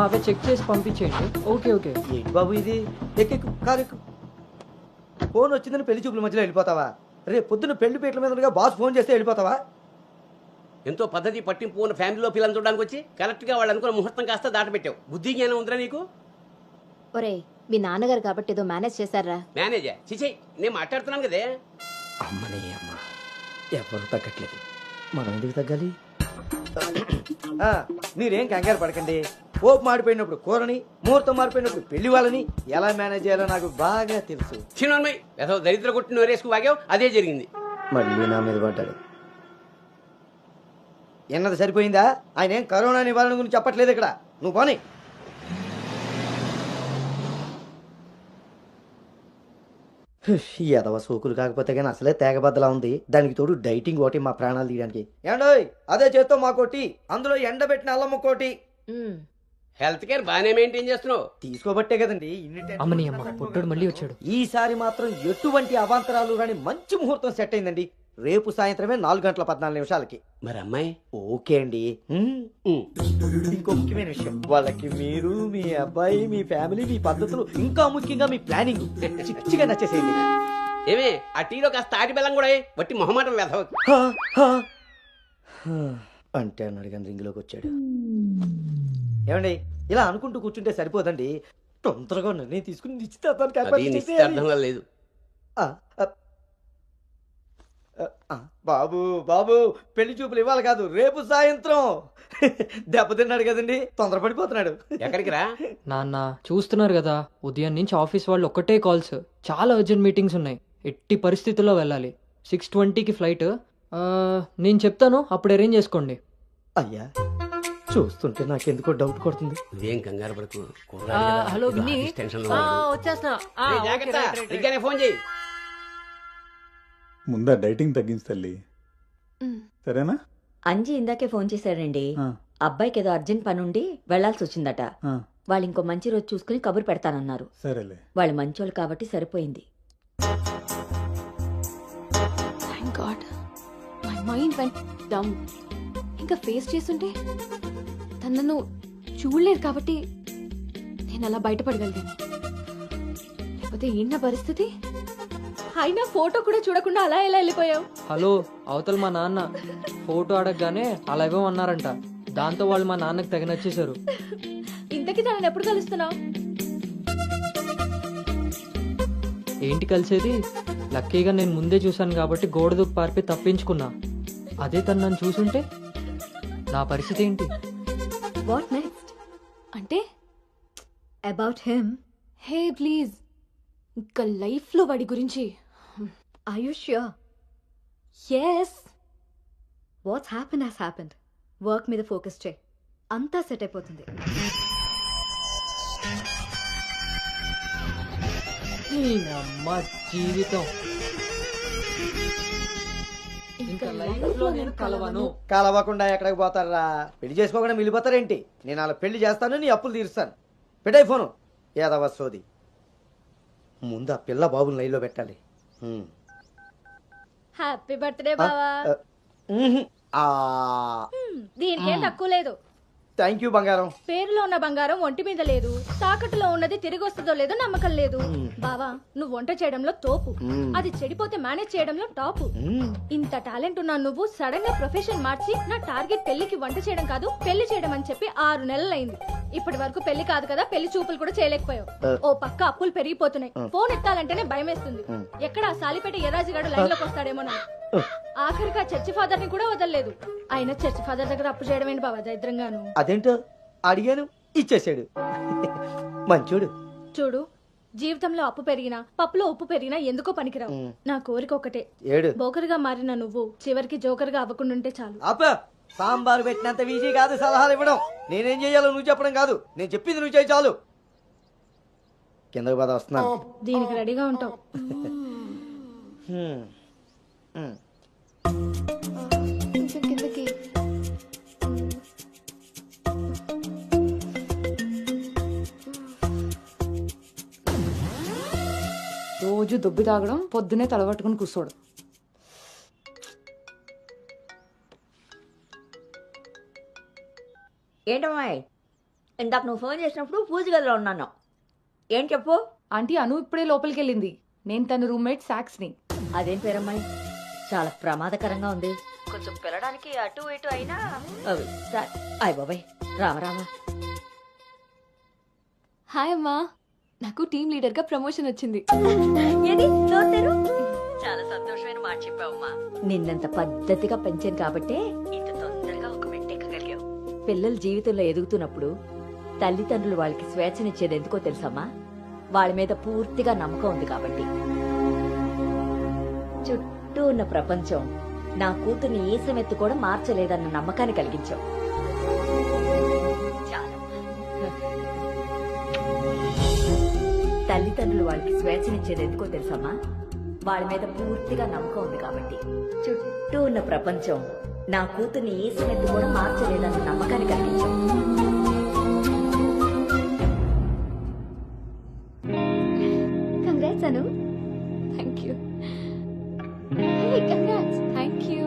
అవే చెక్ చేసి పంపించేయండి. Okay okay. ఏంటి బాబు ఇది? ఎక్కెక్కు కారు ఎక్కు. ఫోన్ వచ్చిందని పెళ్లి చూపుల మధ్యలో వెళ్ళిపోతావా? రేపు పొద్దున్న పెళ్లి పీటల మీదగా బాస్ ఫోన్ చేస్తే వెళ్ళిపోతావా? ఎంతో పద్ధతి పట్టింపు ఉన్న ఫ్యామిలీలో పిల్లలు చూడడానికి వచ్చి కరెక్ట్గా వాళ్ళు అనుకున్న ముహూర్తం కాస్త దాటపెట్టావు. బుద్ధి జ్ఞానం ఉందిరా నీకు? ఒరే మీ నాన్నగారు కాబట్టి ఏదో మేనేజ్ చేశారా? మేనేజా? చిచి, నేను మాట్లాడుతున్నాను కదే. అమ్మనే అమ్మ, ఎవరు తగ్గట్లేదు, మనం ఎందుకు తగ్గాలి? మీరేం కంగారు పడకండి. పోపు మాడిపోయినప్పుడు కూరని, ముహూర్తం మారిపోయినప్పుడు పెళ్లి వాళ్ళని ఎలా మేనేజ్ చేయాలో నాకు బాగా తెలుసు. చిన్నమ్మాయి ఏదో దరిద్ర కొట్టి నోరేసుకు వాగావు, అదే జరిగింది. మళ్ళీ నా మీద పడ్డాడు. ఎన్నది సరిపోయిందా? ఆయన ఏం కరోనా నివారణ గురించి చెప్పట్లేదు ఇక్కడ. నువ్వు పోనీ. ఎదవ సోకులు కాకపోతే కానీ అసలే తేగబద్దలా ఉంది. దానికి తోడు డైటింగ్ ఒకటి మా ప్రాణాలు తీయడానికి. ఏండోయ్ అదే చేత్తో మా కోటి, అందులో ఎండబెట్టిన అల్లమ్మ కోటి. హెల్త్ కేర్ బాగానే మెయింటైన్ చేస్తున్నావు. తీసుకోబట్టే కదండి అమ్మని అమ్మ పొట్టుడు మళ్ళీ వచ్చాడు. ఈసారి మాత్రం ఎటువంటి అవాంతరాలు రాని మంచి ముహూర్తం సెట్ అయిందండి. రేపు సాయంత్రమే 4:14 మరి అమ్మాయి? ఓకే అండి. ఇంకో ముఖ్యమైన విషయం, వాళ్ళకి మీరు, మీ అబ్బాయి, మీ ఫ్యామిలీ, మీ పద్ధతులు, ఇంకా ముఖ్యంగా మీ ప్లానింగ్ చిచ్చిగా నచ్చేసేయండి. ఏమే ఆ టీలో కాస్త తాటి బెల్లం కూడా వట్టి మొహమాటం వేధవ. అంటే అని అడిగాను, రింగులోకి వచ్చాడు. ఏమండి ఇలా అనుకుంటూ కూర్చుంటే సరిపోదండి. తొందరగా నిర్ణయం తీసుకుని నిశ్చితార్థంగా లేదు. బాబు బాబు పెళ్లి చూపులు ఇవ్వాలి కాదు, రేపు సాయంత్రం. దెబ్బతిన్నాడు కదండి, తొందరపడిపోతున్నాడు. ఎక్కడికి రా నాన్న? చూస్తున్నారు కదా, ఉదయం నుంచి ఆఫీస్ వాళ్ళు ఒక్కటే కాల్స్, చాలా అర్జెంట్ మీటింగ్స్ ఉన్నాయి. ఎట్టి పరిస్థితుల్లో వెళ్ళాలి. 6:20కి ఫ్లైట్. నేను చెప్తాను, అప్పుడు అరేంజ్ చేసుకోండి. అయ్యా చూస్తుంటే నాకెందుకో డౌట్ కొడుతుంది. నువ్వేం కంగారు పడకు. హలో విన్నీ, వచ్చేస్తున్నా, ఫోన్ చేయి. ముందా డైటింగ్ తగ్గించి తల్లి, సరేనా? అంజీ ఇందాకే ఫోన్ చేశాడండి. అబ్బాయికి ఏదో అర్జెంట్ పని ఉండి వెళ్లాల్సి వచ్చిందట. వాళ్ళు ఇంకో మంచి రోజు చూసుకుని కబురు పెడతానన్నారు. సరేలే, వాళ్ళు మంచోళ్ళు కాబట్టి సరిపోయింది. Thank God my mind vent down. ఇంకా ఫేస్ చేస్తుంటే తనను చూడలేదు కాబట్టి నేను అలా బయటపడగలిగాను. లేకపోతే ఏంటి నా పరిస్థితి? అయినా ఫోటో కూడా చూడకుండా అలా ఎలా వెళ్ళిపోయావు? హలో, అవతల మా నాన్న ఫోటో అడగగానే అలా ఇవ్వమన్నారంట. దాంతో వాళ్ళు మా నాన్నకి తెగ నచ్చేశారు. ఇంతకీ తనని ఎప్పుడు కలుస్తున్నావు? ఏంటి కలిసేది? లక్కీగా నేను ముందే చూశాను కాబట్టి గోడ దూకి పారిపోయి తప్పించుకున్నా. అదే తను నన్ను చూసుంటే నా పరిస్థితి ఏంటి? What next? అంటే అబౌట్ హిమ్. హే ప్లీజ్, ఇంకా లైఫ్లో వాడి గురించి. Are you sure? Yes. What's happened has happened. Work మీద ఫోకస్ చేయి, అంతా సెట్ అయిపోతుంది. అమ్మ జీవితం ఇంకా లైఫ్ లో నేను కలవను. కలవకుండా ఎక్కడికి పోతారా? పెళ్లి చేసుకోకుండా మిగిలిపోతారేంటి? నేను అలా పెళ్లి చేస్తాను, నీ అప్పులు తీరుస్తాను. పెట్టాయి ఫోను. ఏదవ సోది. ముందు ఆ పిల్ల బాబుని లైన్లో పెట్టాలి. హ్యాపీ బర్త్డే బావా. ఆ దీనికేం తక్కువ లేదు. థ్యాంక్ యూ బంగారం. పేరులో ఉన్న బంగారం ఒంటి మీద లేదు, తాకట్టులో ఉన్నది తిరిగి వస్తుందో లేదో నమ్మకం లేదు. బావా నువ్వు వంట చేయడంలో తోపు, అది చెడిపోతే మేనేజ్ చేయడంలో టాపు. ఇంత టాలెంట్ ఉన్న నువ్వు సడన్ గా ప్రొఫెషన్ మార్చి నా టార్గెట్ పెళ్లికి వంట చేయడం కాదు పెళ్లి చేయడం అని చెప్పి 6 నెలలైంది. ఇప్పటి వరకు పెళ్లి కాదు కదా, పెళ్లి చూపులు కూడా చేయలేకపోయావు. ఓ పక్క అప్పులు పెరిగిపోతున్నాయి, ఫోన్ ఎత్తాలంటేనే భయమేస్తుంది. ఎక్కడ సాలిపేట ఎర్రాజిగాడు లైన్ లోకి వస్తాడేమో. ఆఖరిగా చర్చి ఫాదర్ ని కూడా వదలలేదు. ఆయన చర్చి ఫాదర్ దగ్గర అప్పు చేయడం ఏంటి బాబా దరిద్రంగాను. అదేంటో అడిగాను, ఇచ్చేసాడు. మంచోడు. చూడు, జీవితంలో అప్పు పెరిగినా పప్పులో ఉప్పు పెరిగినా ఎందుకో పనికిరావు. నా కోరిక ఒకటే, బోకర్గా మారిన నువ్వు చివరికి జోకర్గా అవ్వకుండా ఉంటే చాలు. అప్ప సాంబార్ పెట్టినంత ఈజీ కాదు సలహాలు ఇవ్వడం. నేనేం చెయ్యాలో నువ్వు చెప్పడం కాదు, నేను చెప్పింది నువ్వు చేయి చాలు. కిందకి బాధ వస్తున్నాను. దీనికి రెడీగా ఉంటావు. కొంచెం కిందకి. రోజు దొబ్బి తాగడం, పొద్దునే తలబట్టుకుని కూర్చోడు. ఏంటమ్మాయి, ఇందాక నువ్వు ఫోన్ చేసినప్పుడు పూజ గదిలో ఉన్నాను. ఏం చెప్పు. ఆంటీ అను ఇప్పుడే లోపలికి వెళ్ళింది. నేను తన రూమ్మేట్ సాక్స్ని. అదేం పేరమ్మాయి, చాలా ప్రమాదకరంగా ఉంది. కొంచెం పిల్లడానికి అటు ఇటు అయినా. అయ్ బాబాయ్, రామరామా. హాయ్ అమ్మా, నాకు టీమ్ లీడర్ గా ప్రమోషన్ వచ్చింది. చాలా సంతోషమైన మాట చెప్పావమ్మా. నిన్నంత పద్ధతిగా పెంచాను కాబట్టే ఇంత తొందరగా ఒక మెట్టెక్కగలిగావు. పిల్లల జీవితంలో ఎదుగుతున్నప్పుడు తల్లిదండ్రులు వాళ్ళకి స్వేచ్ఛనిచ్చేది ఎందుకో తెలుసమ్మా? వాళ్ళ మీద పూర్తిగా నమ్మకం ఉంది కాబట్టి. చుట్టూ ఉన్న ప్రపంచం నా కూతుర్ని ఏ సమెత్తు కూడా మార్చలేదన్న నమ్మకాన్ని కలిగించావు. తల్లిదండ్రులు వాళ్ళకి స్వేచ్ఛనిచ్చేది ఎందుకో తెలుసమ్మా? వాళ్ళ మీద పూర్తిగా నమ్మకం ఉంది కాబట్టి. చుట్టూ ఉన్న ప్రపంచం నా కూతుర్ని ఏ సమెత్తు కూడా మార్చలేదన్న నమ్మకాన్ని కలిగించావు. Congrats Anu. Thank you. Hey congrats. Thank you.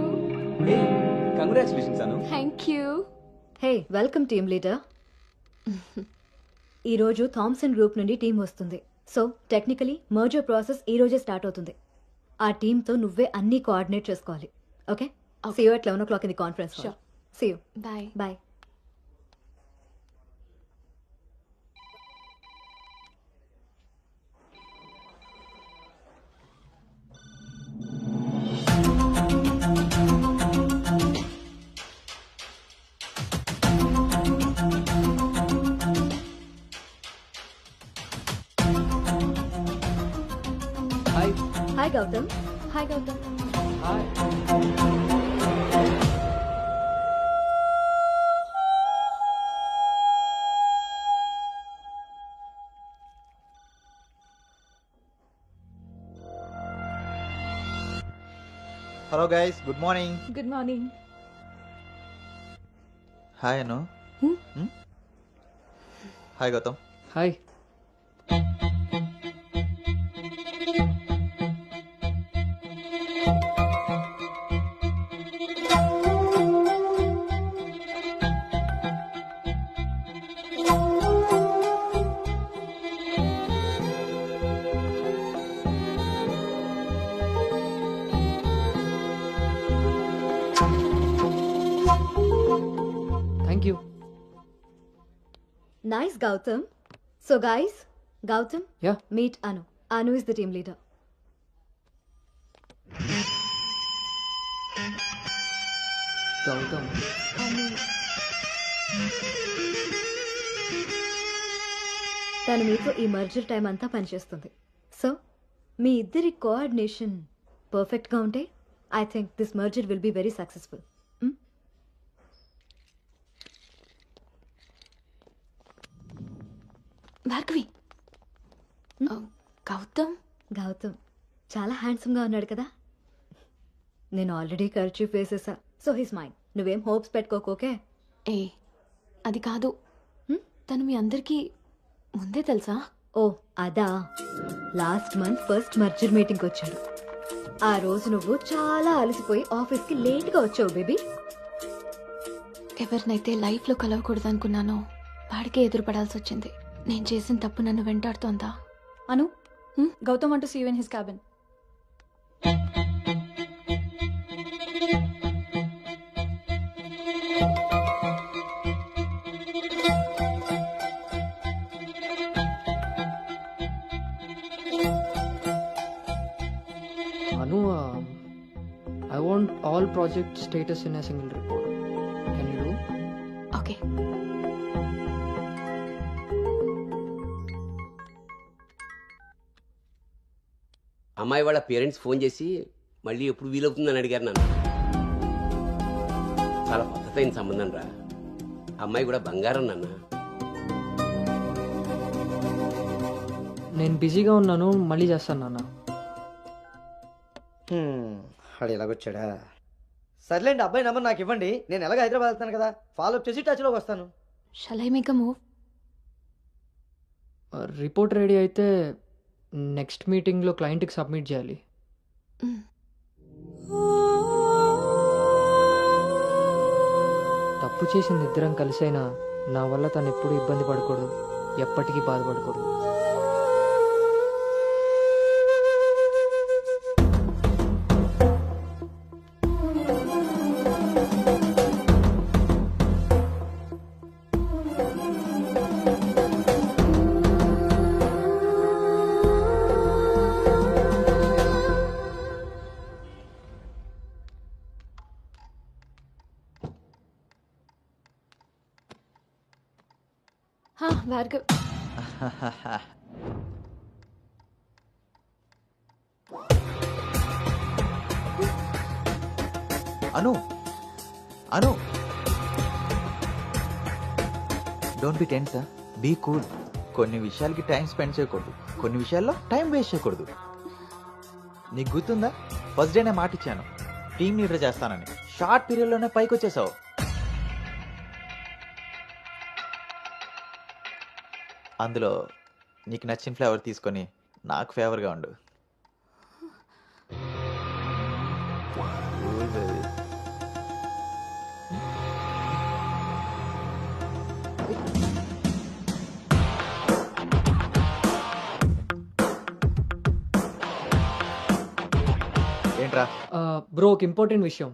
Congratulations Anu. Thank you. Hey welcome team leader. ఈరోజు థామ్సన్ గ్రూప్ నుండి టీం వస్తుంది. సో టెక్నికలీ మర్జర్ ప్రాసెస్ ఈ రోజే స్టార్ట్ అవుతుంది. ఆ టీంతో నువ్వే అన్ని కోఆర్డినేట్ చేసుకోవాలి. Okay, see you at 11 o'clock in the conference hall. See you. Bye. Bye. Hi Gautam. Hi Gautam. Hello guys, good morning. Good morning. Hi Anu. Hi Gautam. Hi. Thank you. Nice Gautam. So guys, Gautam. Yeah. Meet Anu. Anu is the team leader. Gautam. తను మీతో ఈ merger time అంతా పనిచేస్తుంది. So మీ ఇద్దరి coordination పర్ఫెక్ట్గా ఉంటే I think this merger will be very successful. Bhargavi. Gautam. Gautam చాలా హ్యాండ్సమ్గా ఉన్నాడు కదా. నేను ఆల్రెడీ కర్చీఫ్ వేసేసా. So his mind. నువ్వేం హోప్స్ పెట్టుకోకే. ఏ అది కాదు, తను మీ అందరికీ ముందే తెలుసా? ఓ అదా, లాస్ట్ మంత్ ఫస్ట్ మర్జర్ మీటింగ్కి వచ్చాడు. ఆ రోజు నువ్వు చాలా అలసిపోయి ఆఫీస్కి లేట్గా వచ్చావు బేబీ. ఎవరినైతే లైఫ్లో కలవకూడదు అనుకున్నానో వాడికే ఎదురుపడాల్సి వచ్చింది. నేను చేసిన తప్పు నన్ను వెంటాడుతోందా? అను, Gautam want to see you in his cabin. Anu, I want all project status in a single report. Can you do? Okay. అమ్మాయి వాళ్ళ పేరెంట్స్ ఫోన్ చేసి మళ్ళీ ఎప్పుడు వీలవుతుందని అడిగారు నన్ను. చాలా పద్ధతైన సంబంధం రా. అమ్మాయి కూడా బంగారం నాన్న. నేను బిజీగా ఉన్నాను, మళ్ళీ చేస్తాను నాన్న. వాడు ఎలాగొచ్చాడా? సర్లేండి, అబ్బాయి నెంబర్ నాకు ఇవ్వండి. నేను ఎలాగ హైదరాబాద్ వెళ్తాను కదా, ఫాలో అప్ చేసి టచ్లోకి వస్తాను. Shall I make a move? Report ready అయితే నెక్స్ట్ మీటింగ్లో క్లయింట్కి సబ్మిట్ చేయాలి. తప్పు చేసింది ఇద్దరం కలిసైనా నా వల్ల తను ఎప్పుడు ఇబ్బంది పడకూడదు, ఎప్పటికీ బాధపడకూడదు. Bhargav, Anu Anu don't be tense, be cool. కొన్ని విషయాలకి టైం స్పెండ్ చేయకూడదు, కొన్ని విషయాల్లో టైం వేస్ట్ చేయకూడదు. నీకు గుర్తుందా, ఫస్ట్ డే నేను మాట ఇచ్చాను టీం లీడర్ చేస్తానని. షార్ట్ పీరియడ్లోనే పైకి వచ్చేసావు. అందులో నీకు నచ్చిన ఫ్లేవర్ తీసుకొని నాకు ఫేవర్గా ఉండు. ఏంట్రా? బ్రో, ఒక ఇంపార్టెంట్ విషయం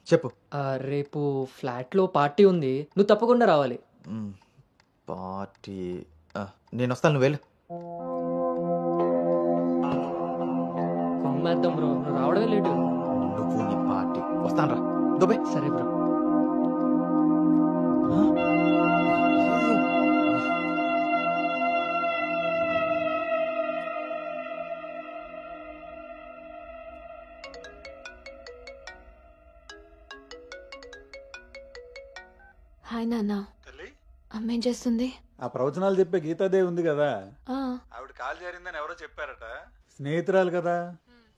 చెప్పు. రేపు ఫ్లాట్లో పార్టీ ఉంది, నువ్వు తప్పకుండా రావాలి. పార్టీ? నేను వస్తాను, నువ్వు వెళ్ళు. కుమ్మేద్దాం బ్రో, నువ్వు రావడమే లేటు. నువ్వు నీ పార్టీ. వస్తాను రా, దుబాయ్. సరే బ్రో. హాయ్ నాన్న. అమ్మేం చేస్తుంది? ఆ ప్రవచనాలు చెప్పే గీతాదేవి ఉంది కదా, ఆ, ఆవిడ కాలు జారిందని ఎవరో చెప్పారట. స్నేహితురాలు కదా,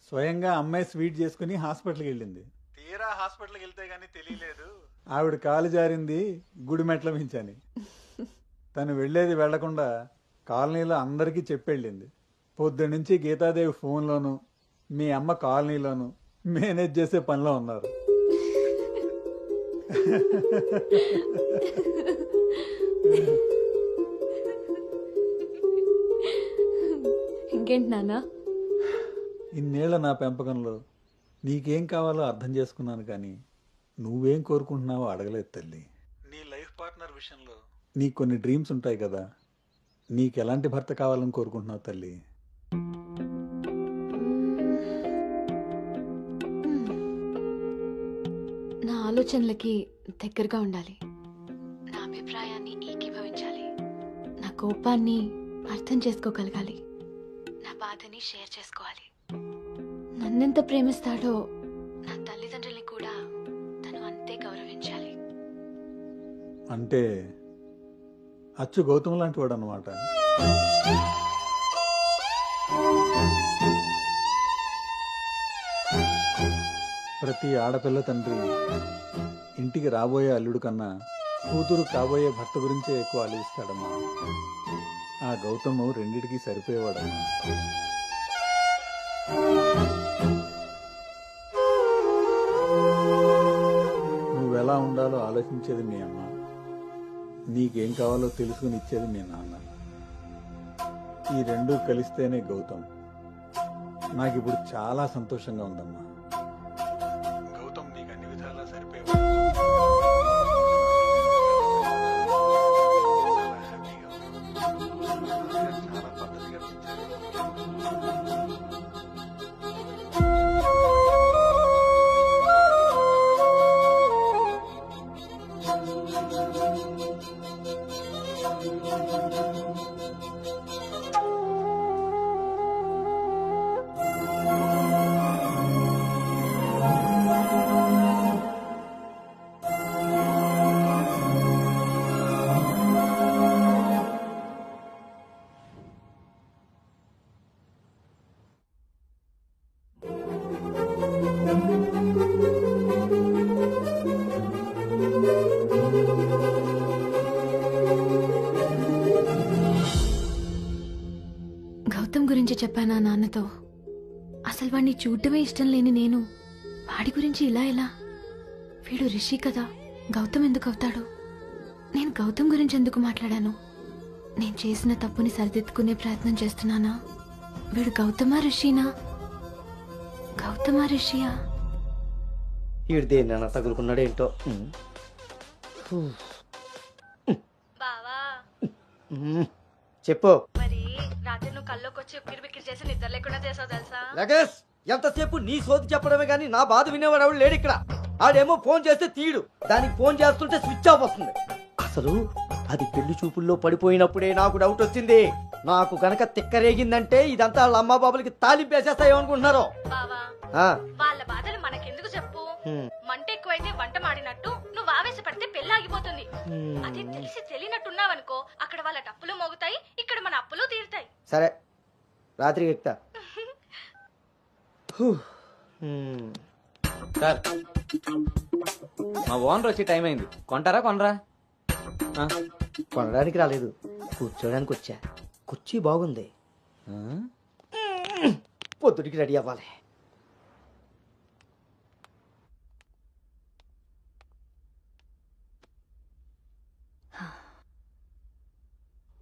స్వయంగా అమ్మాయి స్వీట్ చేసుకుని హాస్పిటల్కి వెళ్ళింది. తీరా హాస్పిటల్కి వెళ్తే గానీ తెలియలేదు ఆవిడ కాలు జారింది గుడి మెట్ల మించని. తను వెళ్ళేది వెళ్లకుండా కాలనీలో అందరికీ చెప్పెళ్ళింది. పొద్దున్నుంచి గీతాదేవి ఫోన్లోను, మీ అమ్మ కాలనీలోను మేనేజ్ చేసే పనిలో ఉన్నారు. ఇంకేంటి నాన్న? ఇన్నేళ్ల నా పెంపకంలో నీకేం కావాలో అర్థం చేసుకున్నాను, కానీ నువ్వేం కోరుకుంటున్నావో అడగలేదు తల్లి. నీ లైఫ్ పార్ట్నర్ విషయంలో నీకు కొన్ని డ్రీమ్స్ ఉంటాయి కదా, నీకు ఎలాంటి భర్త కావాలని కోరుకుంటున్నావు తల్లి? నా ఆలోచనలకి దగ్గరగా ఉండాలి, నా అభిప్రాయాన్ని ఏకీభవించాలి, నా కోపాన్ని అర్థం చేసుకోగలగాలి, నా బాధని షేర్ చేసుకోవాలి. నన్నెంత ప్రేమిస్తాడో నా తల్లిదండ్రుల్ని కూడా తను అంతే గౌరవించాలి. అంటే అచ్చు గౌతమ్ లాంటి వాడు అన్నమాట. ప్రతి ఆడపిల్ల తండ్రి ఇంటికి రాబోయే అల్లుడు కన్నా కూతురు కాబోయే భర్త గురించే ఎక్కువ ఆలోచిస్తాడమ్మా. ఆ గౌతమ్ రెండిటికి సరిపోయేవాడమ్మా. నువ్వెలా ఉండాలో ఆలోచించేది మీ అమ్మ, నీకేం కావాలో తెలుసుకుని ఇచ్చేది మీ నాన్న. ఈ రెండూ కలిస్తేనే గౌతమ్. నాకు ఇప్పుడు చాలా సంతోషంగా ఉందమ్మా. గౌతమ్ నీకు అన్ని విధాలా సరిపోయావు. చాలా పద్ధతిగా గౌతమ్ గురించి చెప్పానా నాన్నతో? అసలు వాడిని చూడటమే ఇష్టం లేని నేను వాడి గురించి ఇలా ఎలా? వీడు రిషి కదా, గౌతమ్ ఎందుకు అవుతాడు? నేను గౌతమ్ గురించి ఎందుకు మాట్లాడాను? నేను చేసిన తప్పుని సరిదిద్దుకునే ప్రయత్నం చేస్తున్నానా? వీడు గౌతమా రిషినా? గౌతమా రిషియా? వీడు దేన్నైనా తగులుకున్నాడేంటో. చెప్పు. రాత్రి నువ్వు కల్లోకి వచ్చి ఉక్కిరి బిక్కిరి చేసి నిద్ర లేకుండా చేసావు తెలుసా? లగేష్, ఎంతసేపు నీ సోది చెప్పడమే గానీ నా బాధ వినేవాడు ఎవడు లేడు ఇక్కడ. ఆడేమో ఫోన్ చేస్తే తీయడు, దానికి ఫోన్ చేస్తుంటే స్విచ్ ఆఫ్ వస్తుంది. అసలు అది పెళ్లి చూపుల్లో పడిపోయినప్పుడే నాకు డౌట్ వచ్చింది. నాకు గనక తిక్కరేగిందంటే ఇదంతా వాళ్ళ అమ్మా బాబులకి తాలింపేసేస్తాయో అనుకుంటున్నారు. వాళ్ళ బాధలు మనకెందుకు చెప్పు? మంట ఎక్కువైతే వంట మాడినట్టు నువ్వు ఆవేశపడితే పెళ్లి ఆగిపోతుంది. అది తెలిసి తెలియనట్టున్నావనుకో, అక్కడ వాళ్ళ డప్పులు మోగుతాయి, ఇక్కడ మన అప్పులు తీరుతాయి. సరే, రాత్రికి ఎక్కుతా. సార్, మా ఓనర్ వచ్చి టైం అయింది. కొంటారా కొనరా? కొనడానికి రాలేదు, కూర్చోడానికి వచ్చా. కుర్చీ బాగుంది, పొద్దుటికి రెడీ అవ్వాలి.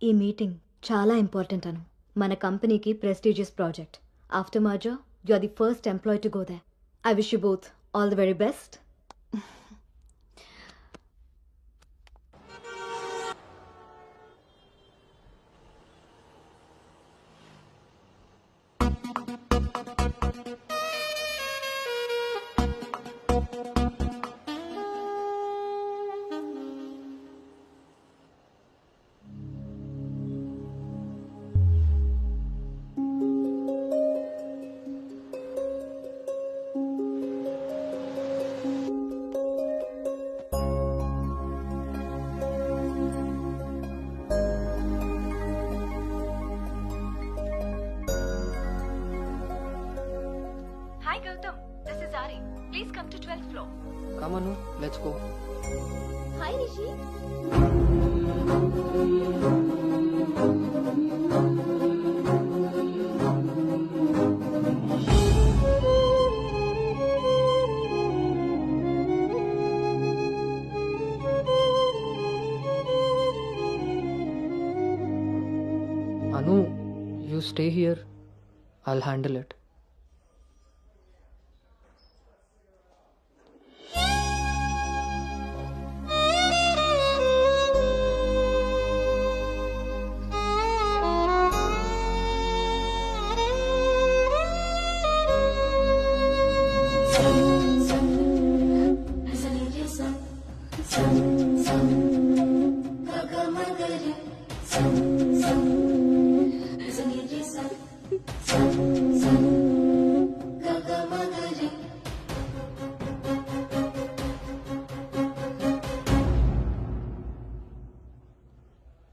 ఈ మీటింగ్ చాలా ఇంపార్టెంట్ అను. మన కంపెనీకి prestigious project. After merger you are the first employee to go there. I wish you both all the very best. Hi Gautam, this is Ari. Please come to 12th floor. Come on, let's go. Hi Rishi. Anu, you stay here. I'll handle it.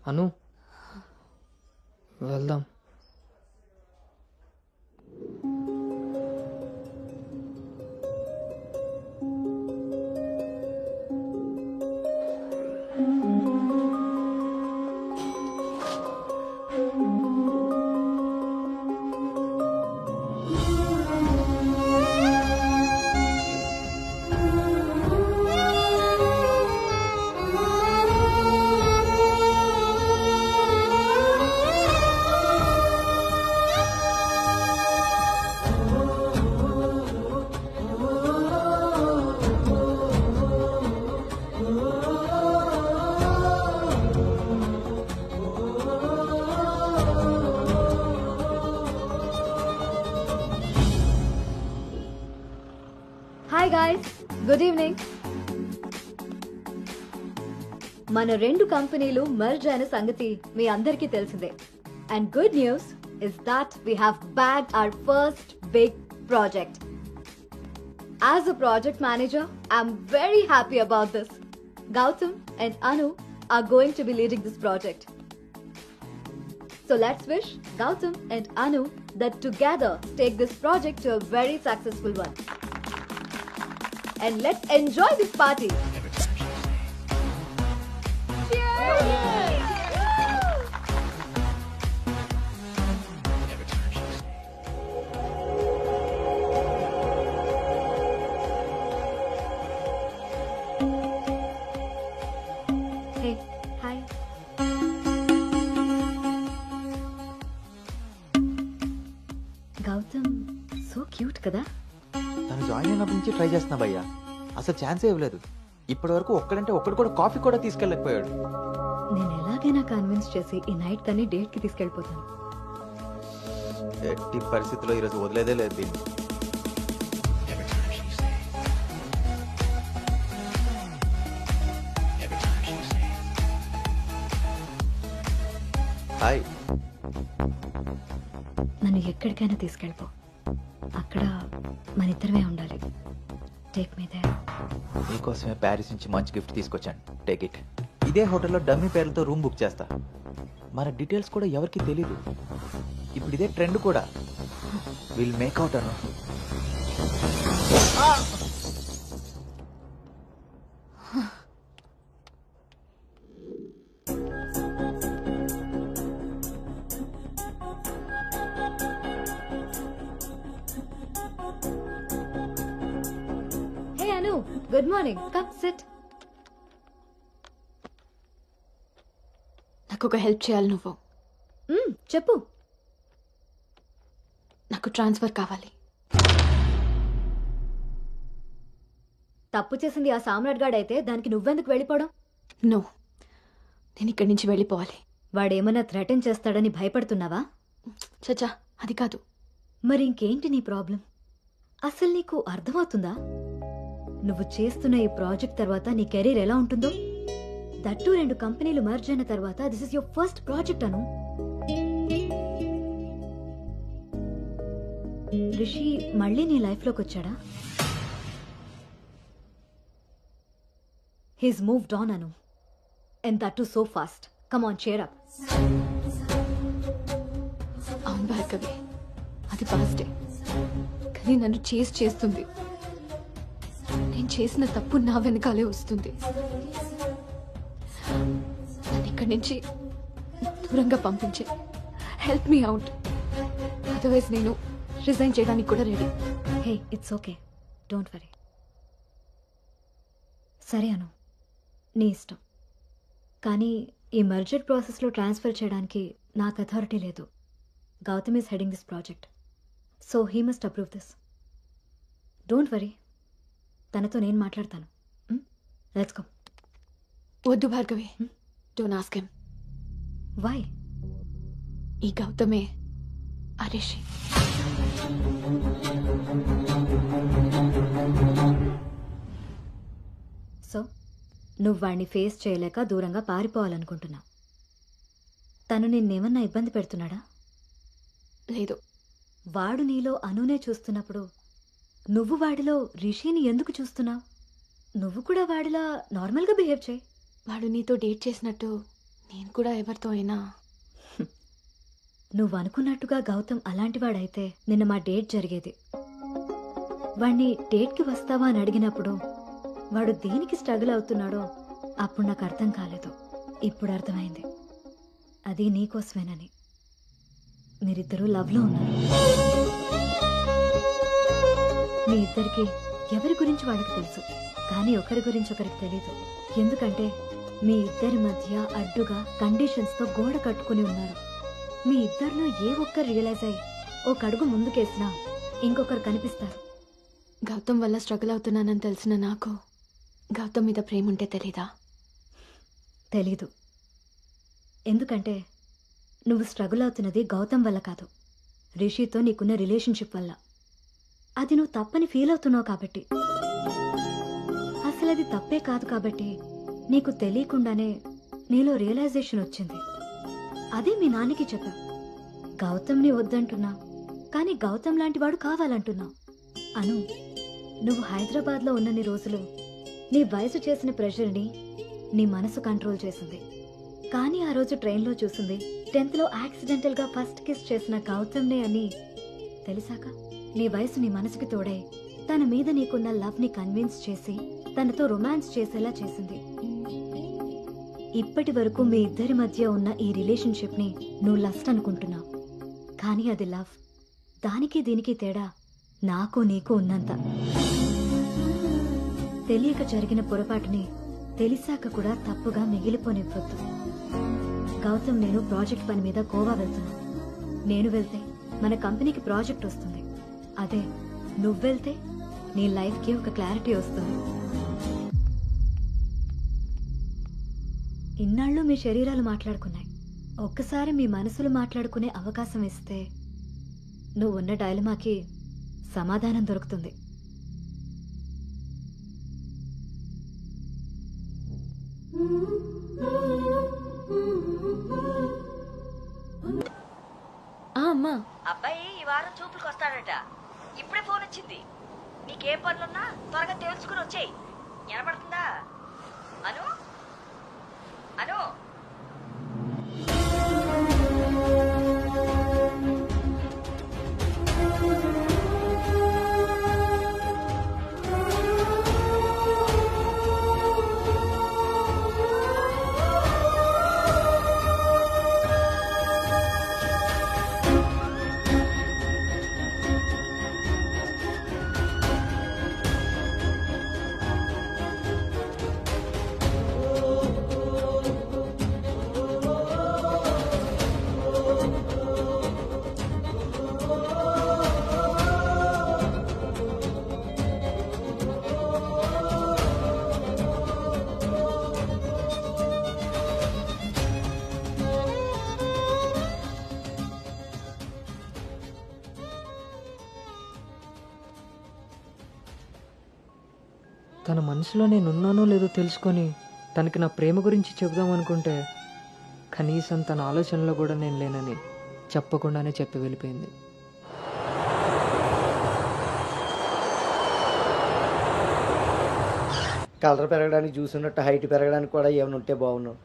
Anu, వెళ్దాం. Hi guys, good evening. మన రెండు కంపెనీలు merge అయిన సంగతి మీ అందరికీ తెలిసిందే. And good news is that we have bagged our first big project. As a project manager, I'm very happy about this. Gautam and Anu are going to be leading this project. So let's wish Gautam and Anu that together take this project to a very successful one. And let's enjoy this party. Hey, hi. Gautam so cute కదా. తను join అయినప్పటి నుంచి try చేస్తున్నా భయ్యా, అసలు ఛాన్సే ఇవ్వలేదు. ఇప్పటి వరకు ఒక్కడంటే ఒక్కడు కూడా కాఫీ కూడా తీసుకెళ్ళకపోయాడు. నేను ఎలాగైనా కన్విన్స్ చేసి ఈ నైట్ తన్ని డేట్ కి తీసుకెళ్ళిపోతాను. ఎట్టి పరిస్థితుల్లో ఈరోజు వదిలేదే లేదు దీన్ని. హాయ్. నన్ను ఎక్కడికైనా తీసుకెళ్ళిపో, అక్కడ మన ఇద్దరమే ఉండాలి. Take me there. నీకోసమే ప్యారిస్ నుంచి మంచి గిఫ్ట్ తీసుకొచ్చాను, టేక్ ఇట్. ఇదే హోటల్లో డమ్మీ పేర్లతో రూమ్ బుక్ చేస్తా. మన డీటెయిల్స్ కూడా ఎవరికి తెలీదు. ఇప్పుడు ఇదే ట్రెండ్ కూడా. Will make out Anu. Hey Anu, good morning. Come sit. నాకు ఒక హెల్ప్ చేయాలి నువ్వు. చెప్పు. నాకు ట్రాన్స్ఫర్ కావాలి. తప్పు చేసింది ఆ సామ్రాట్ గాడు అయితే దానికి నువ్వెందుకు వెళ్ళిపోవడం? నో, నేను ఇక్కడి నుంచి వెళ్ళిపోవాలి. వాడేమన్నా థ్రెటన్ చేస్తాడని భయపడుతున్నావా? చచ్చా, అది కాదు. మరి ఇంకేంటి నీ ప్రాబ్లం? అసలు నీకు అర్థమవుతుందా? నువ్వు చేస్తున్న ఈ ప్రాజెక్ట్ తర్వాత నీ కెరీర్ ఎలా ఉంటుందో? దట్టు 2 కంపెనీలు మర్జ్ అయిన తర్వాత this is your first project Anu. Rishi మళ్ళీ నీ లైఫ్లోకి వచ్చాడా? He's moved on Anu. And that too so fast. Come on, cheer up. అవును భార్గవి, అది పాస్టే. కానీ నన్ను చేస్తుంది. నేను చేసిన తప్పు నా వెనకాలే వస్తుంది. నన్ను ఇక్కడి నుంచి దూరంగా పంపించే. Help me out. అదర్వైజ్ నేను రిజైన్ చేయడానికి కూడా ready. Hey, it's okay, don't worry. సరే అను, నీ ఇష్టం. కానీ ఈ మర్జర్ ప్రాసెస్లో ట్రాన్స్ఫర్ చేయడానికి నాకు అథారిటీ లేదు. Gautam is heading this project, so he must approve this. Don't worry, తనతో నేను మాట్లాడతాను. Let's go. వద్దు Bhargavi, don't ask him. Why? ఈ గౌతమే ఆ రిషి. సో నువ్వు వాడిని ఫేస్ చేయలేక దూరంగా పారిపోవాలనుకుంటున్నావు. తను నిన్నేమన్నా ఇబ్బంది పెడుతున్నాడా? లేదు. వాడు నీలో అనునే చూస్తున్నప్పుడు నువ్వు వాడిలో రిషిని ఎందుకు చూస్తున్నావు? నువ్వు కూడా వాడిలా నార్మల్గా బిహేవ్ చేయి. వాడు నీతో డేట్ చేసినట్టు నేను కూడా ఎవరితో అయినా. నువ్వు అనుకున్నట్టుగా గౌతమ్ అలాంటి వాడైతే నిన్న మా డేట్ జరిగేది. వాడిని డేట్కి వస్తావా అని అడిగినప్పుడు వాడు దేనికి స్ట్రగుల్ అవుతున్నాడో అప్పుడు నాకు అర్థం కాలేదు. ఇప్పుడు అర్థమైంది, అది నీకోసమేనని. మీరిద్దరూ లవ్లో ఉన్నారు. మీ ఇద్దరికి ఎవరి గురించి వాళ్ళకి తెలుసు, కానీ ఒకరి గురించి ఒకరికి తెలీదు. ఎందుకంటే మీ ఇద్దరి మధ్య అడ్డుగా కండిషన్స్తో గోడ కట్టుకుని ఉన్నారు. మీ ఇద్దరిలో ఏ ఒక్కరు రియలైజ్ అయ్యి ఒక అడుగు ముందుకేసినా ఇంకొకరు కనిపిస్తారు. గౌతమ్ వల్ల స్ట్రగుల్ అవుతున్నానని తెలిసిన నాకు గౌతమ్ మీద ప్రేమ ఉంటే తెలీదా? తెలీదు. ఎందుకంటే నువ్వు స్ట్రగుల్ అవుతున్నది గౌతమ్ వల్ల కాదు, రిషితో నీకున్న రిలేషన్షిప్ వల్ల. అది నువ్వు తప్పని ఫీల్ అవుతున్నావు కాబట్టి. అసలు అది తప్పే కాదు కాబట్టి నీకు తెలియకుండానే నీలో రియలైజేషన్ వచ్చింది. అదే మీ నాన్నకి చెప్పా. గౌతమ్ని వద్దంటున్నా, కానీ గౌతమ్ లాంటి వాడు కావాలంటున్నా. అను, నువ్వు హైదరాబాద్లో ఉన్నన్ని రోజులు నీ వయసు చేసిన ప్రెషర్ని నీ మనసు కంట్రోల్ చేసింది. కానీ ఆ రోజు ట్రైన్లో చూసింది 10th లో యాక్సిడెంటల్గా ఫస్ట్ కిస్ చేసిన గౌతమ్నే అని తెలిసాక నీ వయసు నీ మనసుకి తోడై తన మీద నీకున్న లవ్ని కన్విన్స్ చేసి తనతో రొమాన్స్ చేసేలా చేసింది. ఇప్పటి వరకు మీ ఇద్దరి మధ్య ఉన్న ఈ రిలేషన్షిప్ని నువ్వు లస్ట్ అనుకుంటున్నావు, కానీ అది లవ్. దానికి దీనికి తేడా నాకు నీకు ఉన్నంత. తెలియక జరిగిన పొరపాటుని తెలిసాక కూడా తప్పుగా మిగిలిపోనివ్వద్దు. గౌతమ్ నేను ప్రాజెక్ట్ పని మీద గోవా వెళ్తున్నా. నేను వెళ్తే మన కంపెనీకి ప్రాజెక్ట్ వస్తుంది. అదే నువ్వెళ్తే నీ లైఫ్కి ఒక క్లారిటీ వస్తుంది. ఇన్నాళ్ళు మీ శరీరాలు మాట్లాడుకున్నాయి. ఒక్కసారి మీ మనసులు మాట్లాడుకునే అవకాశం ఇస్తే నువ్వున్న డైలమాకి సమాధానం దొరుకుతుంది. అమ్మా, అబ్బాయి ఈ వారం చూపులకు వస్తాడట. ఇప్పుడే ఫోన్ వచ్చింది. నీకేం పనులున్నా త్వరగా తేల్చుకుని వచ్చేయి. వినపడుతుందా? అను అను తన మనసులో నేనున్నానో లేదో తెలుసుకొని తనకి నా ప్రేమ గురించి చెబుదాం అనుకుంటే కనీసం తన ఆలోచనలో కూడా నేను లేనని చెప్పకుండానే చెప్పి వెళ్ళిపోయింది. కలర్ పెరగడానికి చూసినట్టు హైట్ పెరగడానికి కూడా ఏమైనా ఉంటే బాగున్నావు.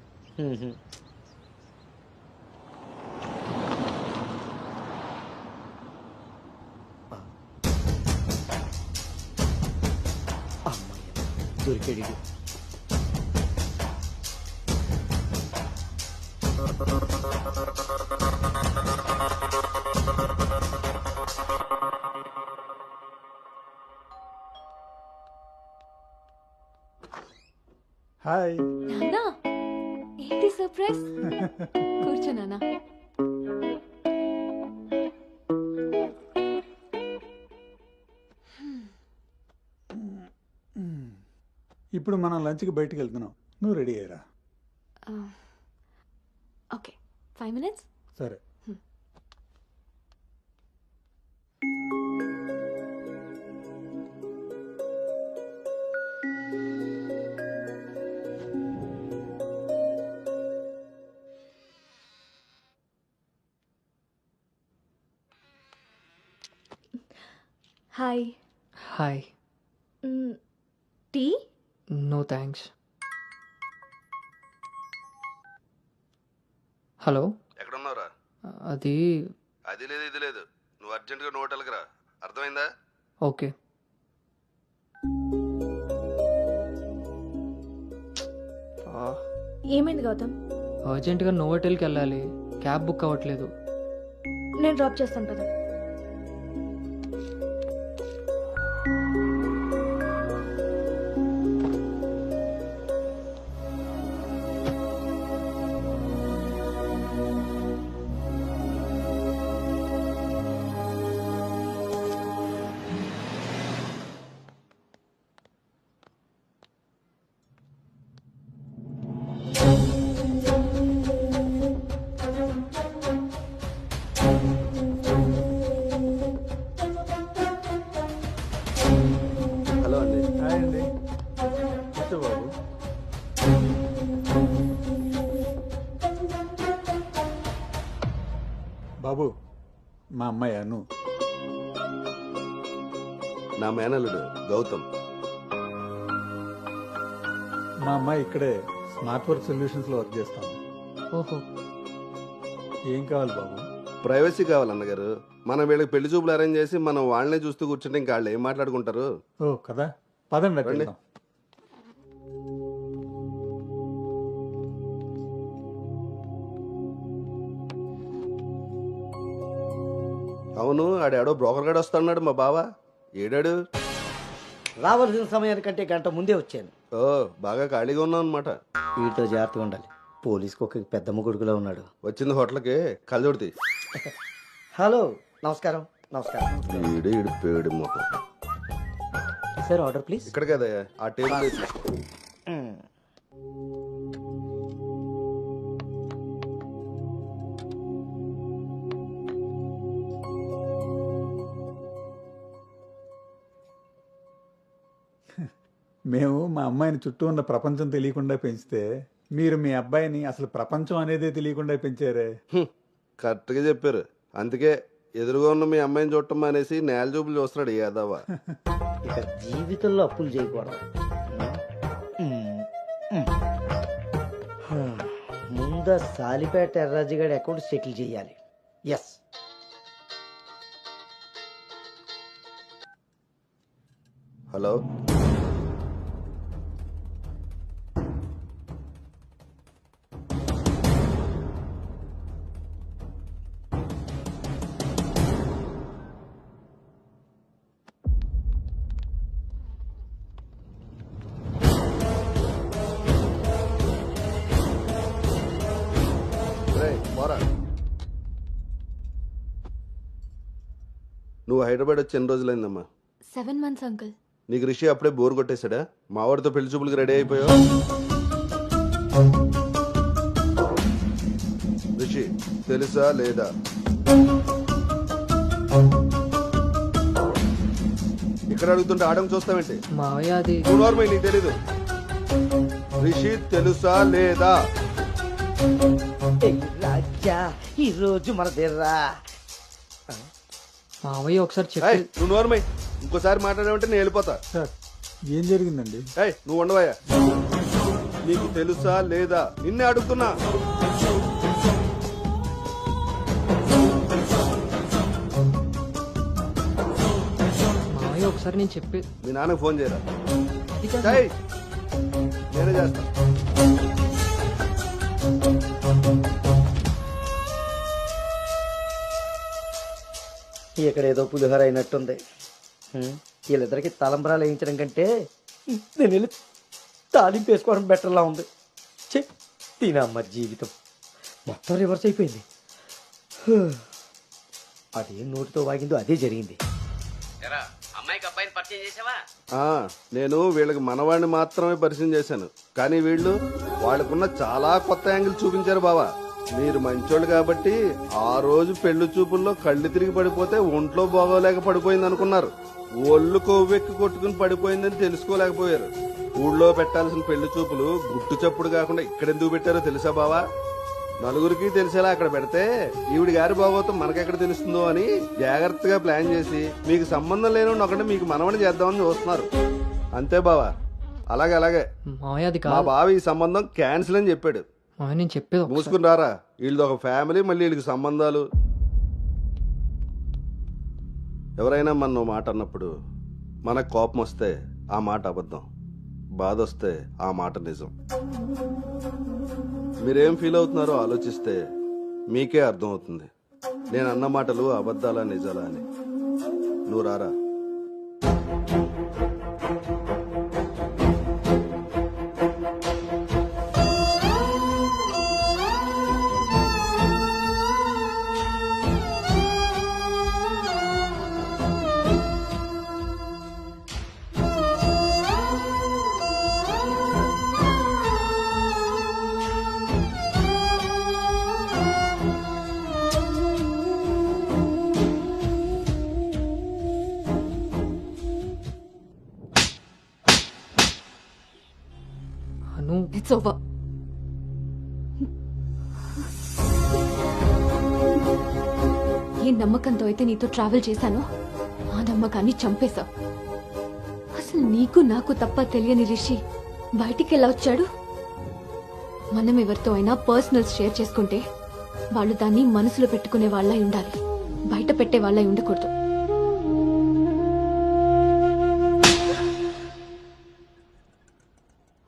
దొరికాడు. హాయ్. నాన్నా, ఏంటి సర్ప్రైజ్? కూర్చో నాన్న. ఇప్పుడు మనం లంచ్కి బయటికి వెళ్తున్నాం. నువ్వు రెడీ అయ్యారా? Okay, 5 minutes. సరే. Hi. Hi. Tea? No thanks. Hello, ఎక్కడున్నావురా? అది లేదు ఇది లేదు. నువ్వు అర్జెంటుగా నువ్వు హోటల్కి రా. అర్థమైందా? ఓకే. ఏమైంది గౌతమ్? అర్జెంటుగా నోవోటెల్కి వెళ్ళాలి. క్యాబ్ బుక్ అవ్వట్లేదు. నేను డ్రాప్ చేస్తాను కదా. హాయ్ అండి. కూర్చో బాబు. బాబు మా అమ్మాయి అను. నా మేనల్లుడు గౌతమ్. మా అమ్మాయి ఇక్కడే స్మార్ట్ వర్క్ సొల్యూషన్స్ లో వర్క్ చేస్తాం. ఓహో, ఏం కావాలి బాబు? ప్రైవసీ కావాలి అన్నగారు. మనం వీళ్ళకి పెళ్లి చూపులు అరేంజ్ చేసి మనం వాళ్ళనే చూస్తూ కూర్చుంటే ఇంకా వాళ్ళు ఏం మాట్లాడుకుంటారు? ఓ కదా, పదండి రండి. వెళ్దాం. అవును, ఆడాడో బ్రోకర్ గడు వస్తున్నాడు మా బావ. ఏడాడు? రావాల్సిన సమయానికంటే గంట ముందే వచ్చాను. ఓ, బాగా ఖాళీగా ఉన్నావు అనమాట. వీటితో జాగ్రత్తగా ఉండాలి. పోలీస్కి ఒక పెద్ద ముగుడుకులో ఉన్నాడు. వచ్చింది హోటల్కి కళ్ళజోడితే. హలో, నమస్కారం. నమస్కారం. ఈడు పేడు మొహం. Sir order please. ఇక్కడ కదా ఆ టేబుల్ వేసి. మేము మా అమ్మాయిని చుట్టూ ఉన్న ప్రపంచం తెలియకుండా పెంచితే మీరు మీ అబ్బాయిని అసలు ప్రపంచం అనేదే తెలియకుండా పెంచారే. కరెక్ట్గా చెప్పారు. అందుకే ఎదురుగా ఉన్న మీ అమ్మాయిని చూడటం మానేసి నేల చూపులు చూస్తున్నాడు యాదవ. ఇక జీవితంలో అప్పులు చేయకూడదు. ముందు సాలిపేట ఎర్రాజుగాడి అకౌంట్ సెటిల్ చేయాలి. ఎస్. హలో, పోరా. నువ్వు హైదరాబాద్ వచ్చి ఎన్ని రోజులైందమ్మా? 7 months, uncle. నీకు రిషి అప్పుడే బోర్ కొట్టేశాడా? మా వాడితో పెళ్లి చూపులకి రెడీ అయిపోయావు. రిషి తెలుసా లేదా? ఇక్కడ అడుగుతుంటే ఆడం చూస్తావేంటి? మావయ్య అది నార్మల్, నీకు తెలీదు. రిషి తెలుసా లేదా? రాజా, ఈ రోజు మన దేర్రా. మావయ్య ఒకసారి చెప్పి. నువ్వు నార్మల్, ఇంకోసారి మాట్లాడావంటే నేను వెళ్ళిపోతా. సార్ ఏం జరిగిందండి? నువ్వు ఉండవయ్యా. నీకు తెలుసా లేదా? నిన్నే అడుగుతున్నా. మావయ్య ఒకసారి నేను చెప్పి. మీ నాన్నకు ఫోన్ చేయరా? నేనే చేస్తా. ఇక్కడ ఏదో పులిహోర అయినట్టుంది. వీళ్ళిద్దరికి తలంబరాలు వేయించడం కంటే నేను వెళ్ళి తాలింపు వేసుకోవడం బెటర్లా ఉంది. చె తినమ్మ జీవితం మొత్తం రివర్స్ అయిపోయింది. అదేం నోటితో వాగిందో అదే జరిగింది. అమ్మాయికి అబ్బాయిని పరిచయం చేసావా? నేను వీళ్ళకి మనవాడిని మాత్రమే పరిచయం చేశాను, కానీ వీళ్ళు వాళ్ళకున్న చాలా కొత్త యాంగిల్ చూపించారు బావా. మీరు మంచోళ్ళు కాబట్టి ఆ రోజు పెళ్లి చూపుల్లో కళ్ళు తిరిగి పడిపోతే ఒంట్లో బాగోలేక పడిపోయింది అనుకున్నారు. ఒళ్ళు కొవ్వెక్కి కొట్టుకుని పడిపోయిందని తెలుసుకోలేకపోయారు. ఊళ్ళో పెట్టాల్సిన పెళ్లి చూపులు గుట్టు చప్పుడు కాకుండా ఇక్కడెందుకు పెట్టారో తెలుసా బావా? నలుగురికి తెలిసేలా అక్కడ పెడితే ఈవిడి గారి బాగోతం మనకెక్కడ తెలుస్తుందో అని జాగ్రత్తగా ప్లాన్ చేసి మీకు సంబంధం లేని ఒకటి మీకు మనవని చేద్దామని చూస్తున్నారు. అంతే బావా. అలాగే మా బావ ఈ సంబంధం క్యాన్సిల్ అని చెప్పాడు. నేను చెప్పేది మూసుకుని రారా. వీళ్ళది ఒక ఫ్యామిలీ, మళ్ళీ వీళ్ళకి సంబంధాలు. ఎవరైనా మన మాట అన్నప్పుడు మనకు కోపం వస్తే ఆ మాట అబద్ధం, బాధ వస్తే ఆ మాట నిజం. మీరేం ఫీల్ అవుతున్నారో ఆలోచిస్తే మీకే అర్థం అవుతుంది నేను అన్న మాటలు అబద్ధాలా నిజాలా అని. నువ్వు రారా. అను ఇట్స్ ఓవర్. ఏ నమ్మకంతో అయితే నీతో ట్రావెల్ చేశానో ఆ నమ్మకాన్ని చంపేశావు. అసలు నీకు నాకు తప్ప తెలియని రిషి బయటికి ఎలా వచ్చాడు? మనం ఎవరితో అయినా పర్సనల్స్ షేర్ చేసుకుంటే వాళ్ళు దాన్ని మనసులో పెట్టుకునే వాళ్ళై ఉండాలి, బయట పెట్టే వాళ్ళై ఉండకూడదు.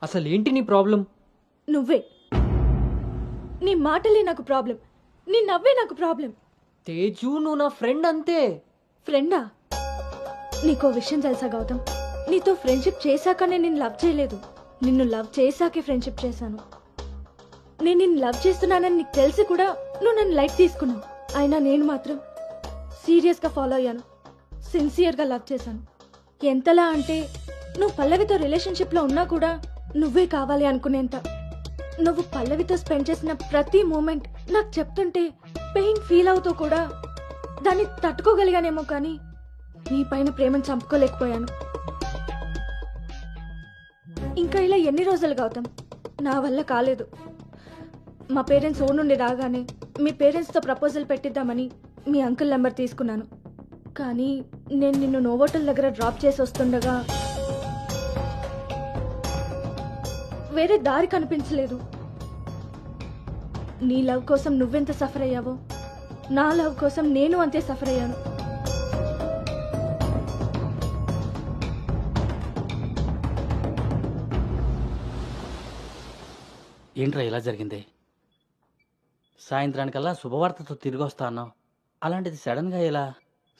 అసలు ఏంటి నీ ప్రాబ్లం? నువ్వే. నీ మాటలే నాకు ప్రాబ్లం, నీ నవ్వే నాకు ప్రాబ్లం. తేజు, నువ్వు నా ఫ్రెండ్ అంతే. ఫ్రెండా? నీకో విషయం తెలుసా గౌతమ్, నీతో ఫ్రెండ్షిప్ చేశాకనే నేను లవ్ చేయలేదు, నిన్ను లవ్ చేశాకే ఫ్రెండ్షిప్ చేశాను. నేను నిన్ను లవ్ చేస్తున్నానని నీకు తెలిసి కూడా నువ్వు నన్ను లైట్ తీసుకున్నావు. అయినా నేను మాత్రం సీరియస్గా ఫాలో అయ్యాను, సిన్సియర్గా లవ్ చేశాను. ఎంతలా అంటే నువ్వు పల్లవితో రిలేషన్షిప్లో ఉన్నా కూడా నువ్వే కావాలి అనుకునేంత. నువ్వు పల్లవితో స్పెండ్ చేసిన ప్రతి మూమెంట్ నాకు చెప్తుంటే పెయిన్ ఫీల్ అవుతూ కూడా దాన్ని తట్టుకోగలిగానేమో, కానీ నీ పైన ప్రేమను చంపుకోలేకపోయాను. ఇంకా ఇలా ఎన్ని రోజులు గౌతమ్? నా వల్ల కాలేదు. మా పేరెంట్స్ ఊరు నుండి రాగానే మీ పేరెంట్స్తో ప్రపోజల్ పెట్టిద్దామని మీ అంకుల్ నెంబర్ తీసుకున్నాను. కానీ నేను నిన్ను నోవోటల్ దగ్గర డ్రాప్ చేసి వస్తుండగా వేరే దారి కనిపించలేదు. నీ లవ్ కోసం నువ్వెంత సఫర్ అయ్యావో నా లవ్ కోసం నేను అంతే సఫర్ అయ్యాను. ఏంట్రా ఇలా జరిగింది? సాయంత్రానికల్లా శుభవార్తతో తిరిగి వస్తా అన్నావు, అలాంటిది సడన్గా ఎలా?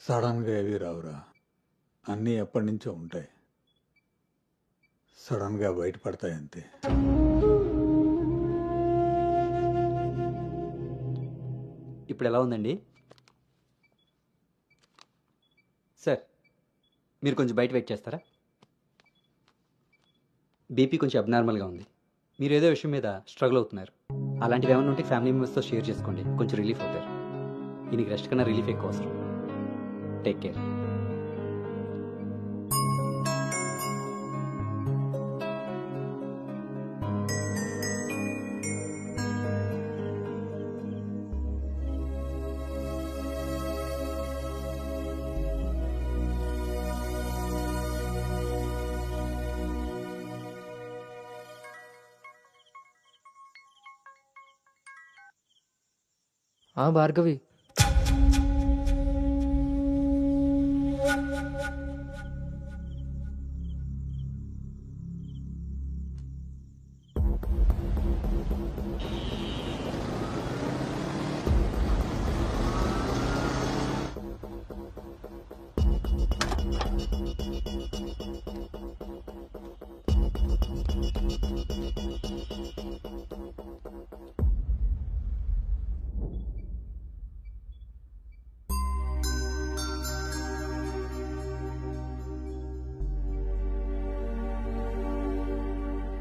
సడన్గా ఏవి రావురా, అన్నీ ఎప్పటి నుంచో ఉంటాయి, సడన్గా బయటపడతాయి అంతే. ఇప్పుడు ఎలా ఉందండి సార్? మీరు కొంచెం బయట వెయిట్ చేస్తారా? బీపీ కొంచెం అబ్నార్మల్గా ఉంది. మీరు ఏదో విషయం మీద స్ట్రగుల్ అవుతున్నారు. అలాంటివి ఏమైనా ఉంటే ఫ్యామిలీ మెంబర్స్తో షేర్ చేసుకోండి, కొంచెం రిలీఫ్ అవుతారు. దీనికి రెస్ట్ కన్నా రిలీఫ్ ఎక్కువ అవసరం. Take care. భార్గవి,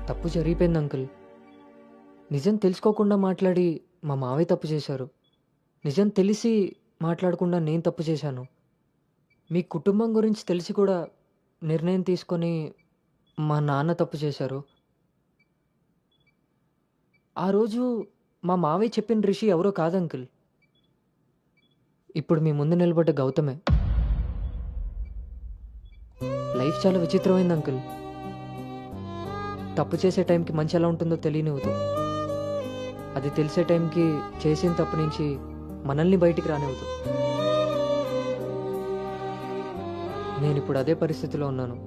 తప్పు జరిగిపోయింది అంకుల్. నిజం తెలుసుకోకుండా మాట్లాడి మా మావయ్య తప్పు చేశారు, నిజం తెలిసి మాట్లాడకుండా నేను తప్పు చేశాను. మీ కుటుంబం గురించి తెలిసి కూడా నిర్ణయం తీసుకొని మా నాన్న తప్పు చేశారు. ఆ రోజు మా మావయ్య చెప్పిన రిషి ఎవరో కాదు అంకుల్, ఇప్పుడు మీ ముందు నిలబడ్డ గౌతమే. లైఫ్ చాలా విచిత్రమైంది అంకుల్. తప్పు చేసే టైంకి మంచి ఎలా ఉంటుందో తెలియనివ్వదు, అది తెలిసే టైంకి చేసిన తప్పు నుంచి మనల్ని బయటికి రానివ్వదు. నేను ఇప్పుడు అదే పరిస్థితిలో ఉన్నాను.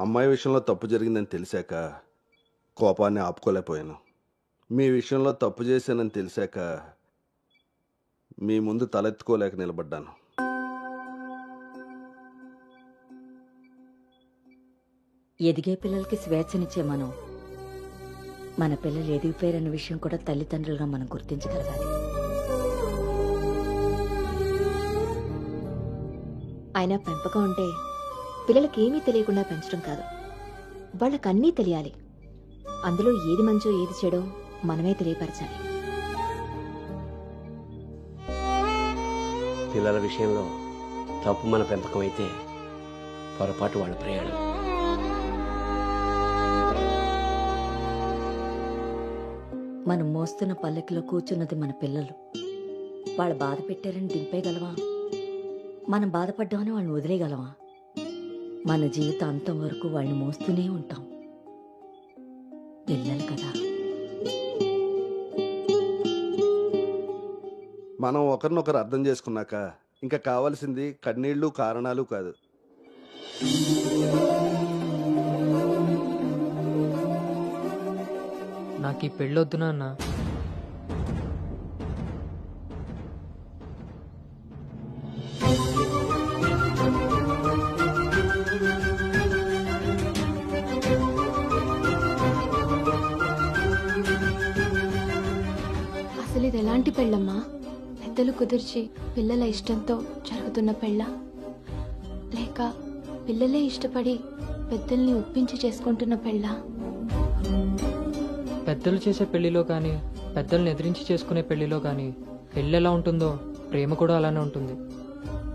అమ్మాయి విషయంలో తప్పు జరిగిందని తెలిసాక కోపాన్ని ఆపుకోలేకపోయాను. మీ విషయంలో తప్పు చేశానని తెలిసాక మీ ముందు తలెత్తుకోలేక నిలబడ్డాను. ఎదిగే పిల్లలకి స్వేచ్ఛనిచ్చే మనం మన పిల్లలు ఎదిగిపోయారన్న విషయం కూడా తల్లిదండ్రులుగా మనం గుర్తించగలగాలి. అయినా పెంపకం అంటే పిల్లలకి ఏమీ తెలియకుండా పెంచడం కాదు, వాళ్ళకి అన్నీ తెలియాలి. అందులో ఏది మంచో ఏది చెడో మనమే తెలియపరచాలి. పిల్లల విషయంలో తప్పు మన పెంపకం అయితే పొరపాటు వాళ్ళ ప్రయాణం. మనం మోస్తున్న పల్లకిలో కూర్చున్నది మన పిల్లలు. వాళ్ళు బాధ పెట్టారని దింపేయగలవా? మనం బాధపడ్డామని వాళ్ళని వదిలేయగలవా? మన జీవితం అంతం వరకు వాళ్ళని మోస్తూనే ఉంటాం. పిల్లలు కదా. మనం ఒకరినొకరు అర్థం చేసుకున్నాక ఇంకా కావాల్సింది కన్నీళ్లు కారణాలు కాదు. నాకు ఈ పెళ్ళొద్దు నాన్న. అసలు ఇది ఎలాంటి పెళ్ళమ్మా? పెద్దలు కుదిర్చి పిల్లల ఇష్టంతో జరుగుతున్న పెళ్ళ, లేక పిల్లలే ఇష్టపడి పెద్దల్ని ఒప్పించి చేసుకుంటున్న పెళ్ళ? పెద్దలు చేసే పెళ్లిలో కానీ పెద్దల్ని ఎదిరించి చేసుకునే పెళ్లిలో కానీ పెళ్ళి ఎలా ఉంటుందో ప్రేమ కూడా అలానే ఉంటుంది.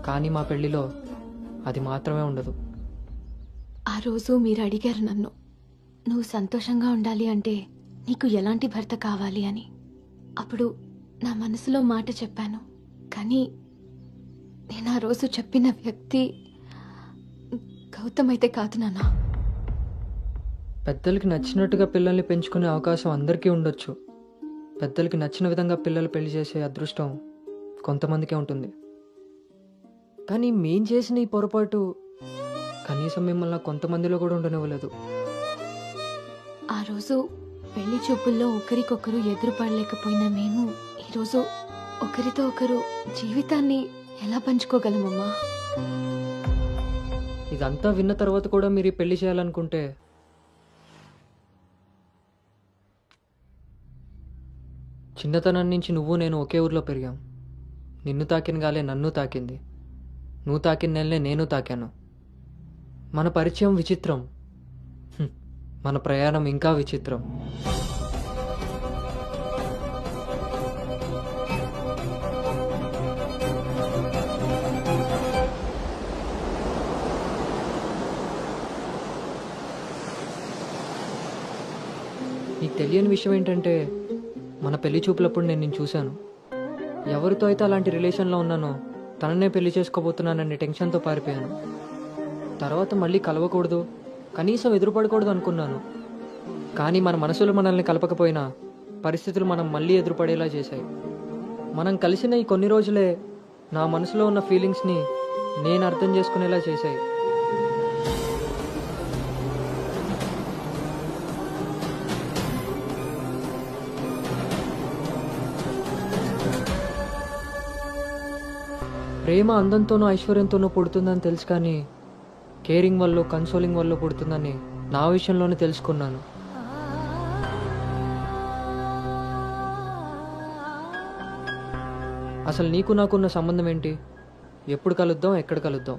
కానీ మా పెళ్లిలో అది మాత్రమే ఉండదు. ఆ రోజు మీరు అడిగారు నన్ను, నువ్వు సంతోషంగా ఉండాలి అంటే నీకు ఎలాంటి భర్త కావాలి అని. అప్పుడు నా మనసులో మాట చెప్పాను. కానీ నేను ఆ రోజు చెప్పిన వ్యక్తి గౌతమ్ అయితే కాదు నాన్న. పెద్దలకి నచ్చినట్టుగా పిల్లల్ని పెంచుకునే అవకాశం అందరికీ ఉండొచ్చు. పెద్దలకి నచ్చిన విధంగా పిల్లలు పెళ్లి చేసే అదృష్టం కొంతమందికే ఉంటుంది. కానీ మేం చేసిన ఈ పొరపాటు కనీసం మిమ్మల్ని కొంతమందిలో కూడా ఉండనివ్వలేదు. ఆ రోజు పెళ్లి చూపుల్లో ఒకరికొకరు ఎదురుపడలేకపోయినా మేము ఈరోజు ఒకరితో ఒకరు జీవితాన్ని ఎలా పంచుకోగలమమ్మా? ఇదంతా విన్న తర్వాత కూడా మీరు ఈ పెళ్లి చేయాలనుకుంటే చిన్నతనం నుంచి నువ్వు నేను ఒకే ఊర్లో పెరిగాం. నిన్ను తాకిన గాలే నన్ను తాకింది, నువ్వు తాకిన నెలనే నేను తాకాను. మన పరిచయం విచిత్రం, మన ప్రయాణం ఇంకా విచిత్రం. నీకు తెలియని విషయం ఏంటంటే మన పెళ్లి చూపులప్పుడు నేను నిన్ను చూశాను. ఎవరితో అయితే అలాంటి రిలేషన్లో ఉన్నానో తననే పెళ్లి చేసుకోబోతున్నాననే టెన్షన్తో పారిపోయాను. తర్వాత మళ్ళీ కలవకూడదు, కనీసం ఎదురుపడకూడదు అనుకున్నాను. కానీ మన మనసులు మనల్ని కలపకపోయినా పరిస్థితులు మనం మళ్ళీ ఎదురుపడేలా చేశాయి. మనం కలిసిన ఈ కొన్ని రోజులే నా మనసులో ఉన్న ఫీలింగ్స్ని నేను అర్థం చేసుకునేలా చేశాయి. ప్రేమ అందంతోనూ ఐశ్వర్యంతోనూ పుడుతుందని తెలుసు, కానీ కేరింగ్ వల్ల కన్సోలింగ్ వల్ల పుడుతుందని నా విషయంలోనే తెలుసుకున్నాను. అసలు నీకు నాకున్న సంబంధం ఏంటి? ఎప్పుడు కలుద్దాం, ఎక్కడ కలుద్దాం?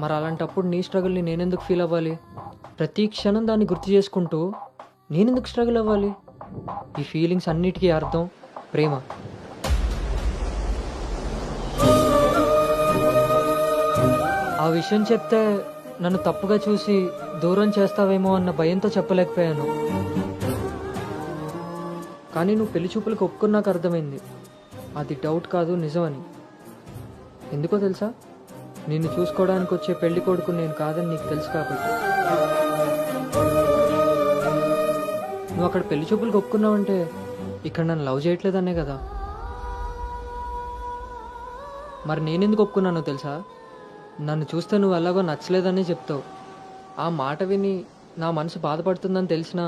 మరి అలాంటప్పుడు నీ స్ట్రగుల్ని నేనెందుకు ఫీల్ అవ్వాలి? ప్రతి క్షణం దాన్ని గుర్తు చేసుకుంటూ నేనెందుకు స్ట్రగుల్ అవ్వాలి? ఈ ఫీలింగ్స్ అన్నిటికీ అర్థం ప్రేమ. ఆ విషయం చెప్తే నన్ను తప్పుగా చూసి దూరం చేస్తావేమో అన్న భయంతో చెప్పలేకపోయాను. కానీ నువ్వు పెళ్లి చూపులకు ఒప్పుకున్నాక అర్థమైంది అది డౌట్ కాదు, నిజమని. ఎందుకో తెలుసా? నిన్ను చూసుకోవడానికి వచ్చే పెళ్లి కొడుకు నేను కాదని నీకు తెలుసు కాబట్టి. నువ్వు అక్కడ పెళ్లి చూపులకు ఒప్పుకున్నావంటే ఇక్కడ నన్ను లవ్ చేయట్లేదనే కదా. మరి నేనెందుకు ఒప్పుకున్నానో తెలుసా? నన్ను చూస్తే నువ్వు ఎలాగో నచ్చలేదని చెప్తావు. ఆ మాట విని నా మనసు బాధపడుతుందని తెలిసినా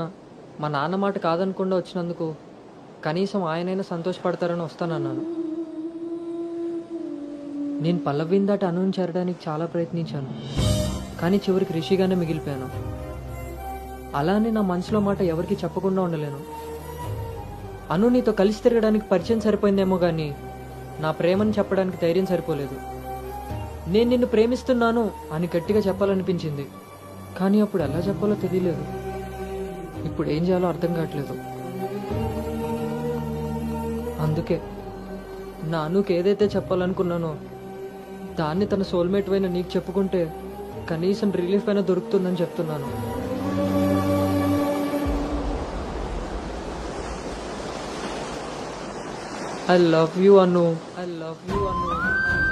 మా నాన్న మాట కాదనకుండా వచ్చినందుకు కనీసం ఆయనైనా సంతోషపడతారని వస్తానన్నాను. నేను పల్లవిని దాటి అనుని చేరడానికి చాలా ప్రయత్నించాను, కానీ చివరికి రిషిగానే మిగిలిపోయాను. అలానే నా మనసులో మాట ఎవరికి చెప్పకుండా ఉండలేను. అను నీతో కలిసి తిరగడానికి పరిచయం సరిపోయిందేమో కానీ నా ప్రేమని చెప్పడానికి ధైర్యం సరిపోలేదు. నేను నిన్ను ప్రేమిస్తున్నాను అని గట్టిగా చెప్పాలనిపించింది, కానీ అప్పుడు ఎలా చెప్పాలో తెలియలేదు. ఇప్పుడు ఏం చేయాలో అర్థం కావట్లేదు. అందుకే నా అనుకి ఏదైతే చెప్పాలనుకున్నానో దాన్ని తన సోల్మేట్ అయిన నీకు చెప్పుకుంటే కనీసం రిలీఫ్ అయినా దొరుకుతుందని చెప్తున్నాను. I love you, Anu. I love you, Anu. I love you, Anu.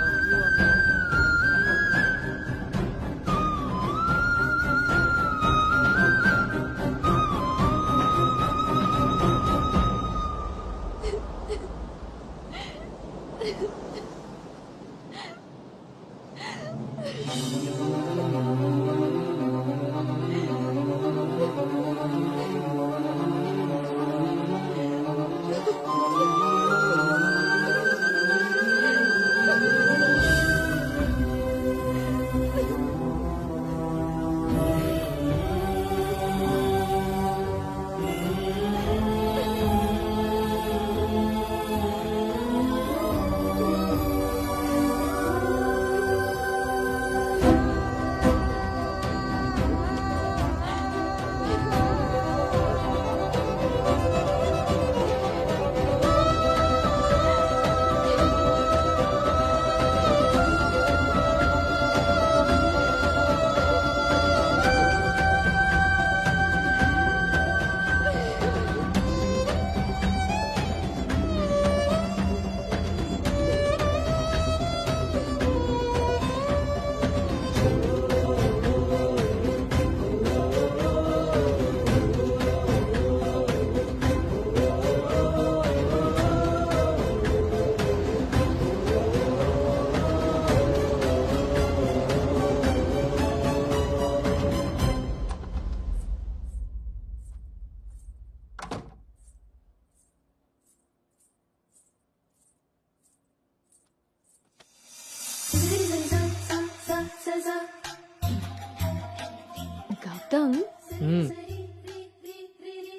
Gautam,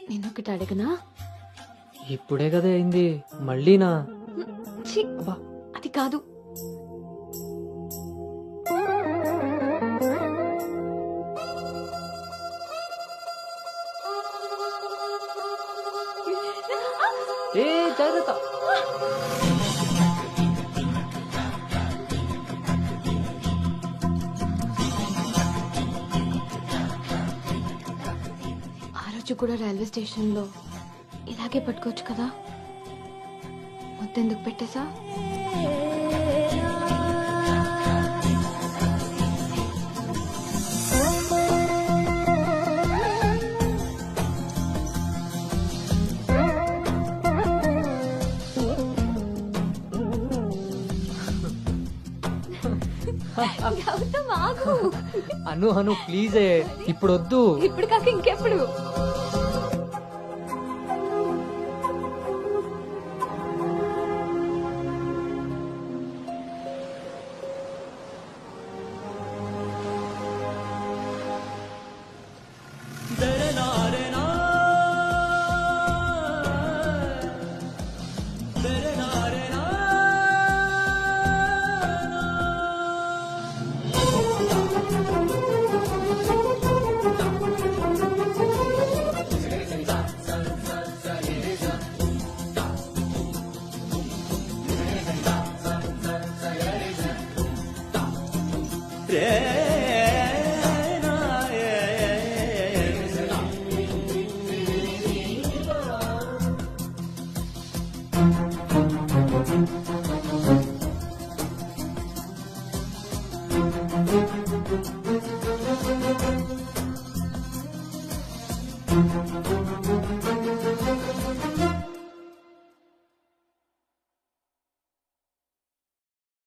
నేనొకటి అడగనా? ఇప్పుడే కదా అయింది, మళ్ళీనా? ఛీ, అది కాదు. ఏ జాగ్రత్త. ఆ రోజు కూడా రైల్వే స్టేషన్లో ఇలాగే పట్టుకోవచ్చు కదా, ముద్దెందుకు పెట్టేసా? అను అను ప్లీజ్, ఇప్పుడు వద్దు. ఇప్పుడు కాక ఇంకెప్పుడు?